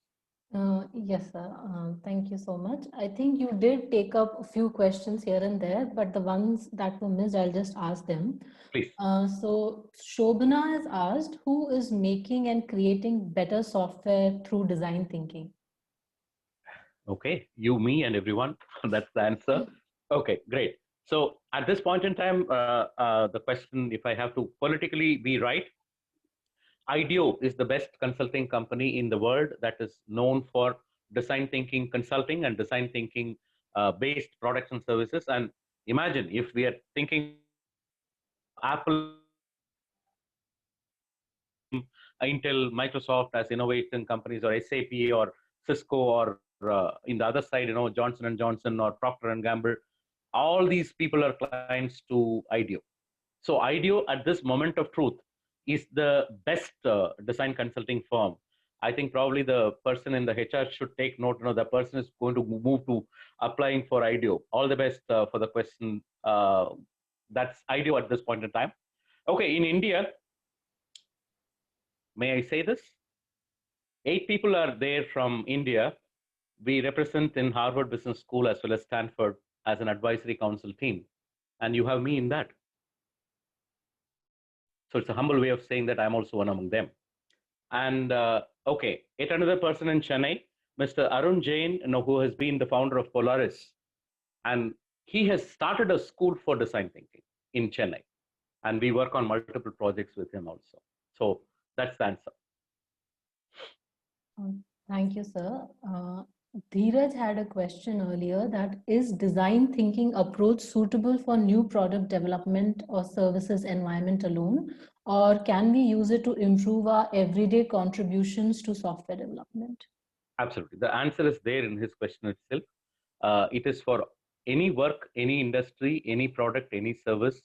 Yes, sir. Thank you so much. I think you did take up a few questions here and there, but the ones that were missed, I'll just ask them. Please. So Shobhana has asked, who is making and creating better software through design thinking? Okay, you, me, and everyone. That's the answer. Okay, great. So at this point in time, the question, if I have to politically be right, IDEO is the best consulting company in the world that is known for design thinking consulting and design thinking based products and services. And imagine if we are thinking Apple, Intel, Microsoft as innovating companies, or SAP or Cisco, or in the other side, Johnson and Johnson or Procter and Gamble. All these people are clients to IDEO. So IDEO at this moment of truth is the best design consulting firm, I think probably the person in the HR should take note. The person is going to move to applying for IDEO. All the best for the question. That's IDEO at this point in time. Okay, in India, may I say this? 8 people are there from India. We represent in Harvard Business School as well as Stanford as an advisory council team. And you have me in that. So it's a humble way of saying that I'm also one among them. And okay, yet another person in Chennai, Mr. Arun Jain, who has been the founder of Polaris. And he has started a school for design thinking in Chennai. And we work on multiple projects with him also. So that's the answer. Thank you, sir. Dheeraj had a question earlier that is design thinking approach suitable for new product development or services environment alone, or can we use it to improve our everyday contributions to software development? Absolutely. The answer is there in his question itself. It is for any work, any industry, any product, any service,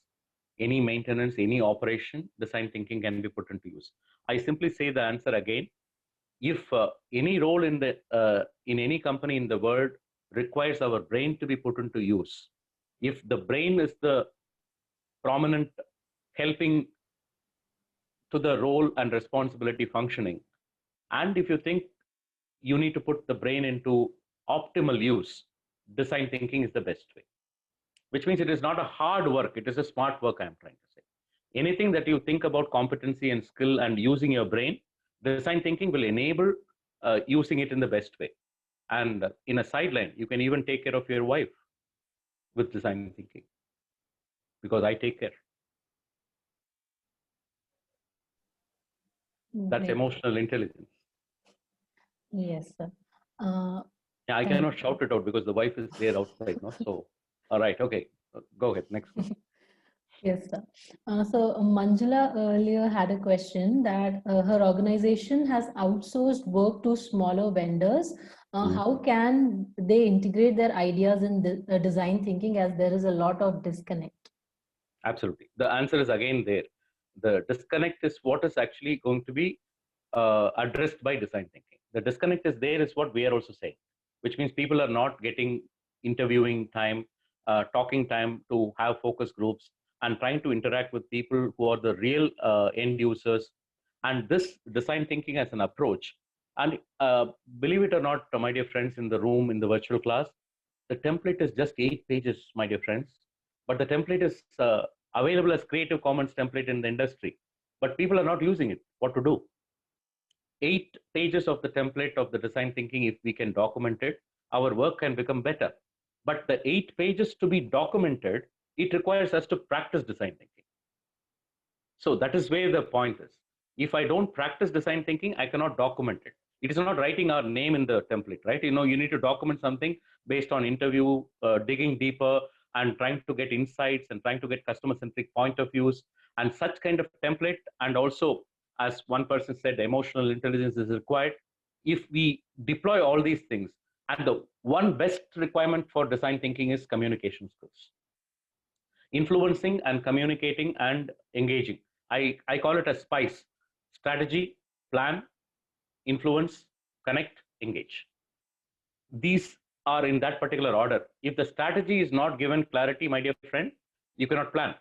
any maintenance, any operation, design thinking can be put into use. I simply say the answer again. If any role in any company in the world requires our brain to be put into use, if the brain is the prominent helping to the role and responsibility functioning, and if you think you need to put the brain into optimal use, design thinking is the best way. Which means it is not a hard work, it is a smart work, I'm trying to say. Anything that you think about competency and skill and using your brain, design thinking will enable using it in the best way. And in a sideline, you can even take care of your wife with design thinking, because I take care. That's Great. emotional intelligence. Yes, sir. Yeah, I cannot shout it out because the wife is there outside, no? So, all right, okay, go ahead, next one. Yes, sir. So Manjula earlier had a question that her organization has outsourced work to smaller vendors. How can they integrate their ideas in the, design thinking, as there is a lot of disconnect? Absolutely. The answer is again there. The disconnect is what is actually going to be addressed by design thinking. The disconnect is there is what we are also saying, which means people are not getting interviewing time, talking time to have focus groups and trying to interact with people who are the real end users. And this design thinking as an approach. And believe it or not, my dear friends in the room, in the virtual class, the template is just 8 pages, my dear friends. But the template is available as Creative Commons template in the industry. But people are not using it. What to do? 8 pages of the template of the design thinking, if we can document it, our work can become better. But the 8 pages to be documented, it requires us to practice design thinking. So that is where the point is. If I don't practice design thinking, I cannot document it. It is not writing our name in the template, right? You need to document something based on interview, digging deeper, and trying to get insights and trying to get customer-centric point of views and such kind of template. And also, as one person said, emotional intelligence is required. If we deploy all these things, and the one best requirement for design thinking is communication skills. Influencing and communicating and engaging. I call it a SPICE: strategy, plan, influence, connect, engage. These are in that particular order. If the strategy is not given clarity, my dear friend, you cannot plan.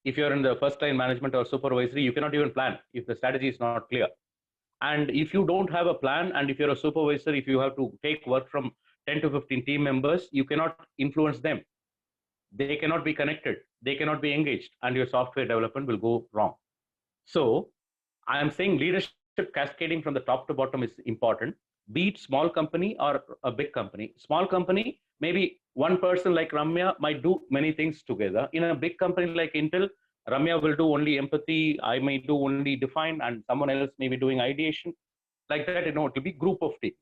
If you're in the first line management or supervisory, you cannot even plan if the strategy is not clear. And if you don't have a plan, and if you're a supervisor, if you have to take work from 10 to 15 team members, you cannot influence them. They cannot be connected, they cannot be engaged, and your software development will go wrong. So I am saying leadership cascading from the top to bottom is important, be it small company or a big company. Small company, maybe one person like Ramya might do many things together. In a big company like Intel, Ramya will do only empathy, I may do only define, and someone else may be doing ideation. Like that, it will be group of teams.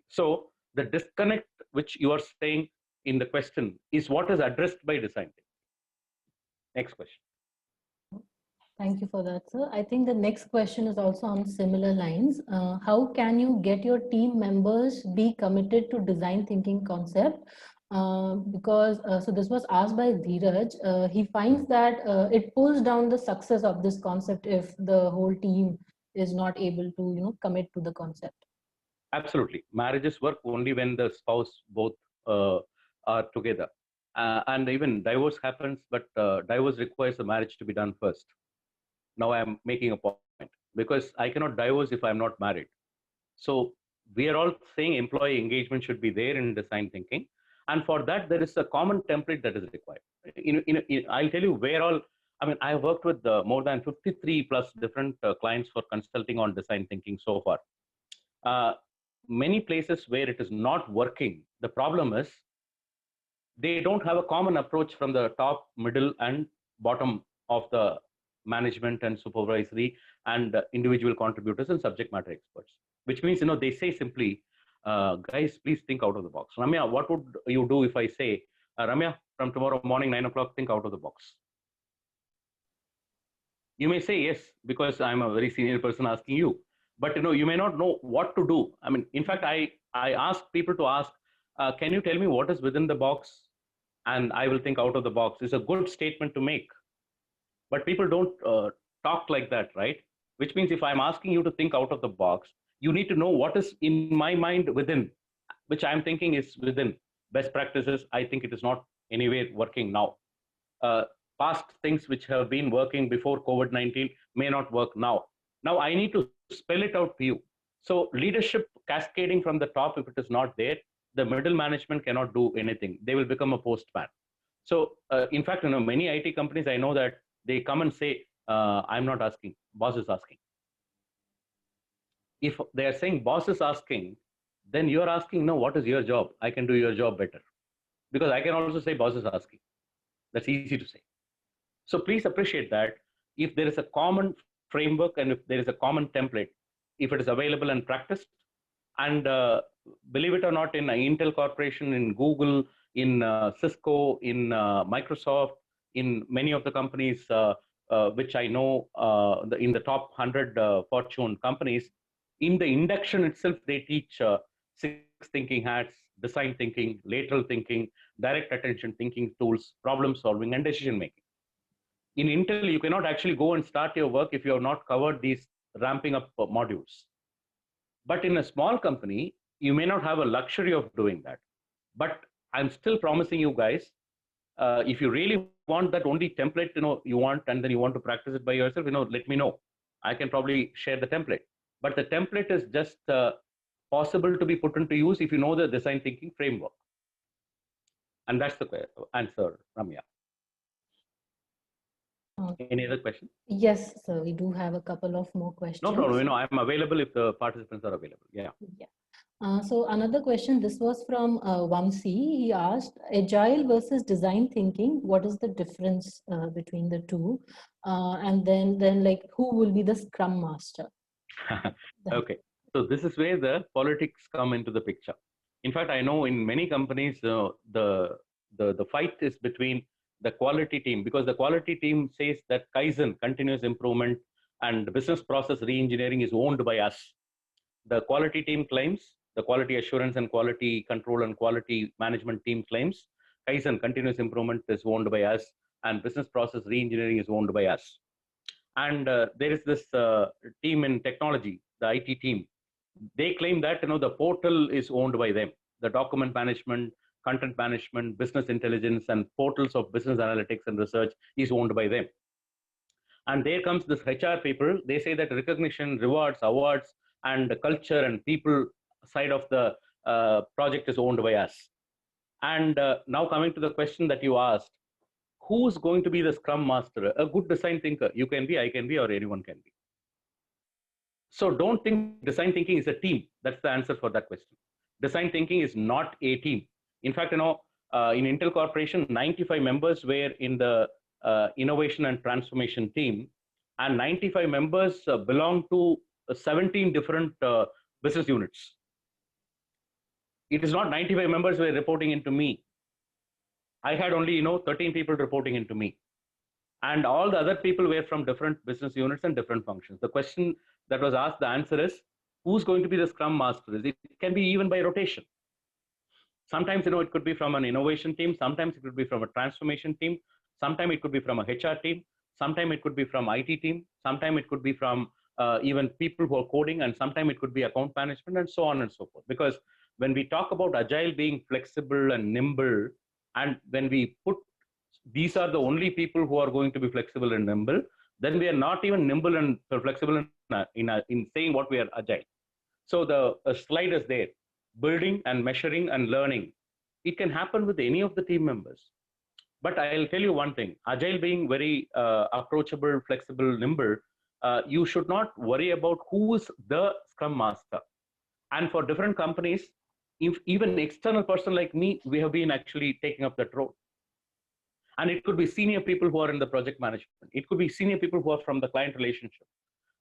So the disconnect which you are saying in the question is what is addressed by design thinking. Next question. Thank you for that, sir. I think the next question is also on similar lines. How can you get your team members be committed to design thinking concept because so this was asked by Dheeraj. He finds that it pulls down the success of this concept if the whole team is not able to, commit to the concept. Absolutely. Marriages work only when the spouse both are together. And even divorce happens, but divorce requires the marriage to be done first. Now I am making a point because I cannot divorce if I'm not married. So we are all saying employee engagement should be there in design thinking. And for that, there is a common template that is required. I'll tell you where all, I mean, I have worked with more than 53 plus different clients for consulting on design thinking so far. Uh, Many places where it is not working, the problem is they don't have a common approach from the top, middle, and bottom of the management and supervisory and individual contributors and subject matter experts. Which means, they say simply, guys, please think out of the box. Ramya, what would you do if I say, Ramya, from tomorrow morning, 9 o'clock, think out of the box? You may say yes, because I'm a very senior person asking you, but you may not know what to do. I mean, in fact, I ask people to ask, can you tell me what is within the box? And I will think out of the box. It's a good statement to make. But people don't talk like that, right? Which means if I'm asking you to think out of the box, you need to know what is in my mind within, which I'm thinking is within best practices. I think it is not anywhere working now. Uh, Past things which have been working before COVID-19 may not work now. Now I need to spell it out to you. So leadership cascading from the top, if it is not there, the middle management cannot do anything. They will become a postman. So in fact, many IT companies, I know that they come and say, I'm not asking, boss is asking. If they are saying boss is asking, then you're asking, no, what is your job? I can do your job better. Because I can also say boss is asking. That's easy to say. So please appreciate that if there is a common framework and if there is a common template, if it is available and practiced, and believe it or not, in Intel Corporation, in Google, in Cisco, in Microsoft, in many of the companies which I know in the top 100 Fortune companies, in the induction itself, they teach six thinking hats, design thinking, lateral thinking, direct attention thinking tools, problem solving, and decision making. In Intel, you cannot actually go and start your work if you have not covered these ramping up modules. But in a small company, you may not have a luxury of doing that. But I'm still promising you guys, if you really want that only template, you want, and then you want to practice it by yourself, let me know. I can probably share the template. But the template is just possible to be put into use if you know the design thinking framework. And that's the answer, Ramya. Any other question? Yes, sir. We do have a couple of more questions. No problem. I'm available if the participants are available. Yeah. So another question, this was from Vamsi. He asked, agile versus design thinking, what is the difference between the two? And then like, who will be the scrum master? Okay. So this is where the politics come into the picture. In fact, I know in many companies, the fight is between the quality team, because the quality team says that Kaizen, continuous improvement, and business process re-engineering is owned by us. The quality team claims, the quality assurance and quality control and quality management team claims, Kaizen, continuous improvement, is owned by us, and business process re-engineering is owned by us. And there is this team in technology, the IT team. They claim that the portal is owned by them. The document management, content management, business intelligence, and portals of business analytics and research is owned by them. And there comes this HR people. They say that recognition, rewards, awards, and the culture and people side of the project is owned by us. And now coming to the question that you asked, who's going to be the scrum master? A good design thinker. You can be, I can be, or anyone can be. So don't think design thinking is a team. That's the answer for that question. Design thinking is not a team. In fact, in Intel Corporation, 95 members were in the innovation and transformation team, and 95 members belong to 17 different business units. It is not 95 members were reporting into me. I had only 13 people reporting into me, and all the other people were from different business units and different functions. The question that was asked, the answer is, who's going to be the scrum master? It can be even by rotation. Sometimes, it could be from an innovation team. Sometimes it could be from a transformation team. Sometimes it could be from a HR team. Sometimes it could be from IT team. Sometimes it could be from even people who are coding, and sometimes it could be account management, and so on and so forth. Because when we talk about agile being flexible and nimble, and when we put these are the only people who are going to be flexible and nimble, then we are not even nimble and flexible in saying what we are agile. So the slide is there, building and measuring and learning. It can happen with any of the team members. But I'll tell you one thing, agile being very approachable, flexible, nimble, you should not worry about who is the scrum master. And for different companies, if even external person like me, we have been actually taking up that role. And it could be senior people who are in the project management. It could be senior people who are from the client relationship.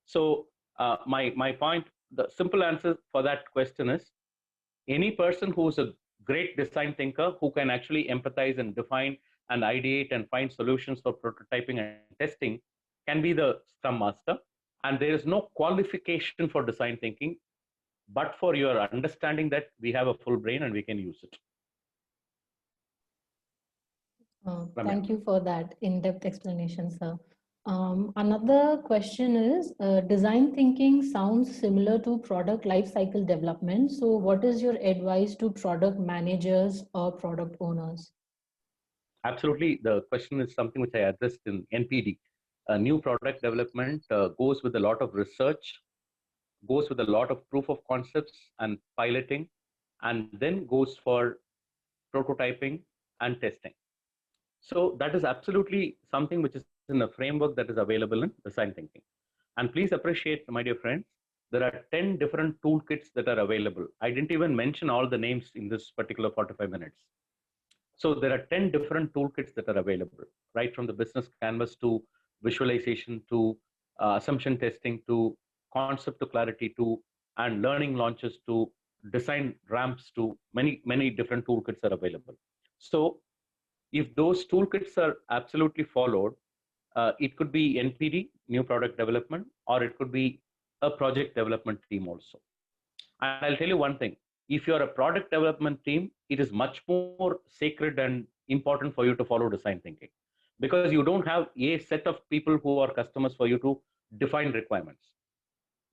So my point, the simple answer for that question is, any person who is a great design thinker, who can actually empathize and define and ideate and find solutions for prototyping and testing, can be the Scrum Master. And there is no qualification for design thinking, but for your understanding that we have a full brain and we can use it. Thank you for that in-depth explanation, sir. Another question is, design thinking sounds similar to product lifecycle development. So what is your advice to product managers or product owners? Absolutely. The question is something which I addressed in NPD. New product development goes with a lot of research, goes with a lot of proof of concepts and piloting, and then goes for prototyping and testing. So that is absolutely something which is in a framework that is available in design thinking. And please appreciate, my dear friends, there are 10 different toolkits that are available. I didn't even mention all the names in this particular 45 minutes. So there are 10 different toolkits that are available, right from the business canvas to visualization to assumption testing to concept to clarity to and learning launches to design ramps to many different toolkits are available. So if those toolkits are absolutely followed, it could be NPD, new product development, or it could be a project development team also. And I'll tell you one thing, if you're a product development team, it is much more sacred and important for you to follow design thinking, because you don't have a set of people who are customers for you to define requirements.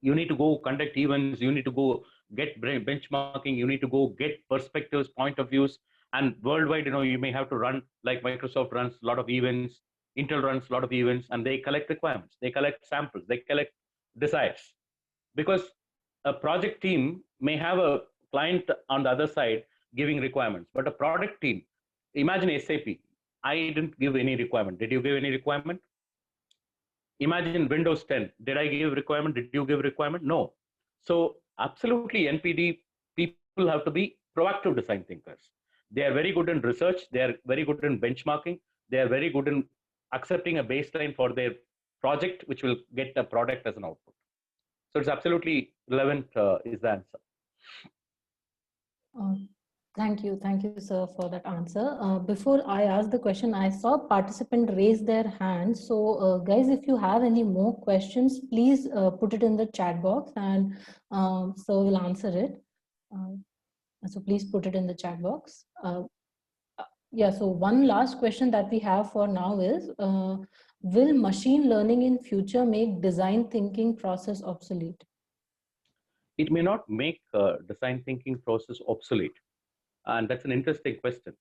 You need to go conduct events, you need to go get benchmarking, you need to go get perspectives, point of views, and worldwide, you may have to run, like Microsoft runs a lot of events, Intel runs a lot of events, and they collect requirements, they collect samples, they collect desires. Because a project team may have a client on the other side giving requirements, but a product team, imagine SAP, I didn't give any requirement. Did you give any requirement? Imagine Windows 10. Did I give requirement? Did you give requirement? No. So absolutely NPD people have to be proactive design thinkers. They are very good in research. They are very good in benchmarking. They are very good in accepting a baseline for their project, which will get a product as an output. So it's absolutely relevant is the answer. Thank you, sir, for that answer. Before I ask the question, I saw participant raise their hand. So, guys, if you have any more questions, please put it in the chat box, and so we'll answer it. So please put it in the chat box. Yeah. So one last question that we have for now is: will machine learning in future make design thinking process obsolete? It may not make design thinking process obsolete. And that's an interesting question.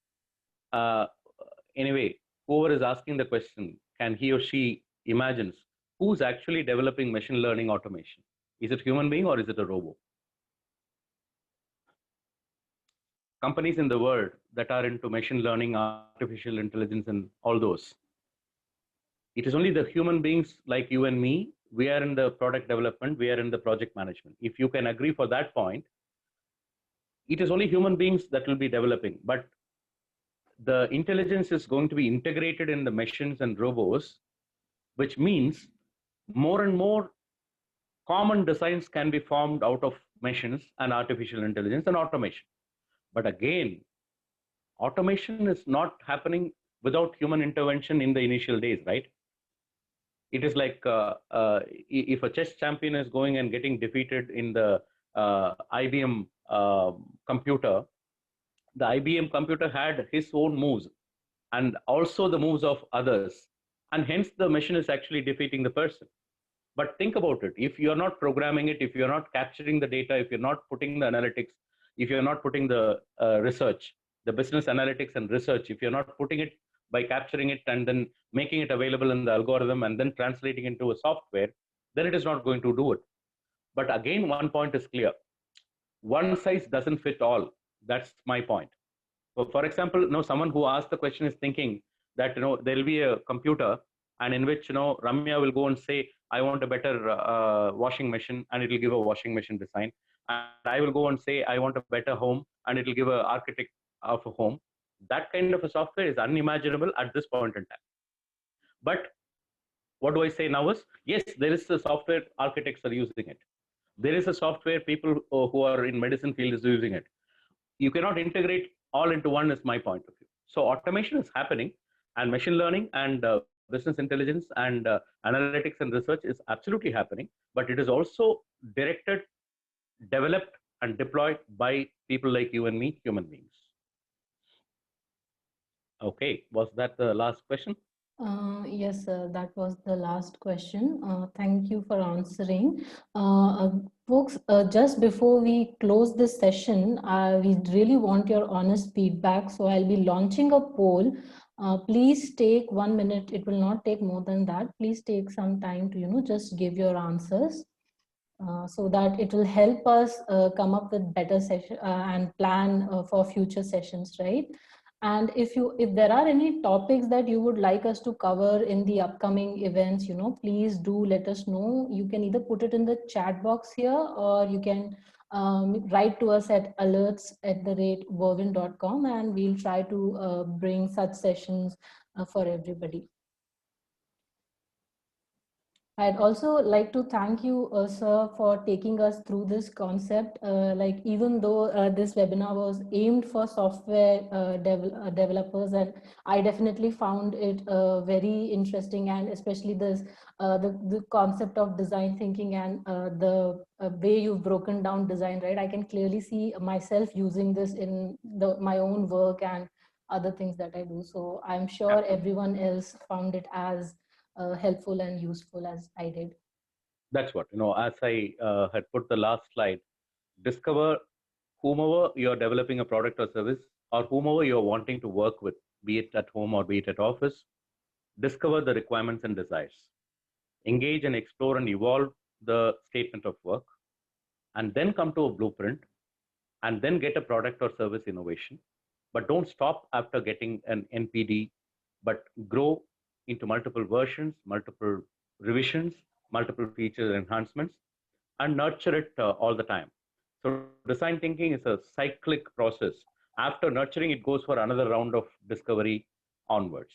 Anyway, whoever is asking the question, can he or she imagines who's actually developing machine learning automation? Is it human being or is it a robot? Companies in the world that are into machine learning, artificial intelligence, and all those, it is only the human beings like you and me. We are in the product development, we are in the project management. If you can agree for that point, it is only human beings that will be developing, but the intelligence is going to be integrated in the machines and robots, which means more and more common designs can be formed out of machines and artificial intelligence and automation. But again, automation is not happening without human intervention in the initial days, right? It is like if a chess champion is going and getting defeated in the IBM computer, the IBM computer had his own moves and also the moves of others. And hence the machine is actually defeating the person. But think about it. If you're not programming it, if you're not capturing the data, if you're not putting the analytics, if you're not putting the research, the business analytics and research, if you're not putting it by capturing it and then making it available in the algorithm and then translating into a software, then it is not going to do it. But again, one point is clear. One size doesn't fit all. That's my point. So for example, someone who asked the question is thinking that there'll be a computer and in which Ramya will go and say, I want a better washing machine, and it will give a washing machine design. And I will go and say, I want a better home, and it will give an architect of a home. That kind of a software is unimaginable at this point in time. But what do I say now is, yes, there is a software architects are using it. There is a software people who are in medicine field is using it. You cannot integrate all into one is my point of view. So automation is happening, and machine learning and business intelligence and analytics and research is absolutely happening, but it is also directed, developed and deployed by people like you and me, human beings. Okay, was that the last question? Yes, that was the last question. Thank you for answering. Folks, just before we close this session, we really want your honest feedback. So I'll be launching a poll. Please take 1 minute. It will not take more than that. Please take some time to, just give your answers. So that it will help us come up with better session and plan for future sessions, right? And if there are any topics that you would like us to cover in the upcoming events, please do let us know. You can either put it in the chat box here, or you can write to us at alerts@vervin.com, and we'll try to bring such sessions for everybody. I'd also like to thank you, sir, for taking us through this concept. Even though this webinar was aimed for software developers, and I definitely found it very interesting, and especially the concept of design thinking and the way you've broken down design, right? I can clearly see myself using this in my own work and other things that I do. So I'm sure everyone else found it as helpful and useful as I did. That's what, as I had put the last slide, discover whomever you're developing a product or service, or whomever you're wanting to work with, be it at home or be it at office, discover the requirements and desires. Engage and explore and evolve the statement of work, and then come to a blueprint, and then get a product or service innovation. But don't stop after getting an NPD, but grow into multiple versions, multiple revisions, multiple feature enhancements, and nurture it all the time. So design thinking is a cyclic process. After nurturing, it goes for another round of discovery onwards.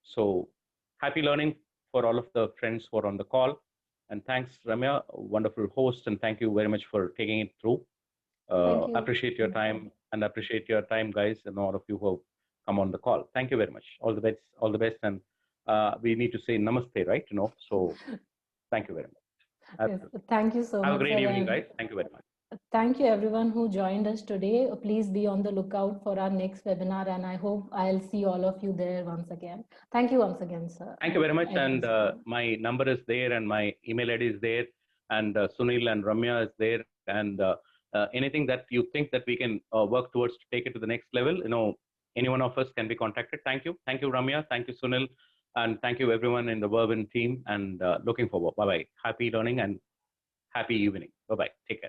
So happy learning for all of the friends who are on the call. And thanks, Ramya, wonderful host, and thank you very much for taking it through. Appreciate your time, and appreciate your time, guys, and all of you who have come on the call. Thank you very much. All the best, and we need to say namaste, right? So thank you very much. Yes, thank you so much. Have a great evening, guys. Thank you very much. Thank you, everyone who joined us today. Please be on the lookout for our next webinar, and I hope I'll see all of you there once again. Thank you once again, sir. Thank you very much. And my number is there, and my email ID is there, and Sunil and Ramya is there, and anything that you think that we can work towards to take it to the next level, any one of us can be contacted. Thank you, Ramya, thank you, Sunil, and thank you everyone in the Vervin team. And looking forward. Bye bye. Happy learning and happy evening. Bye bye. Take care.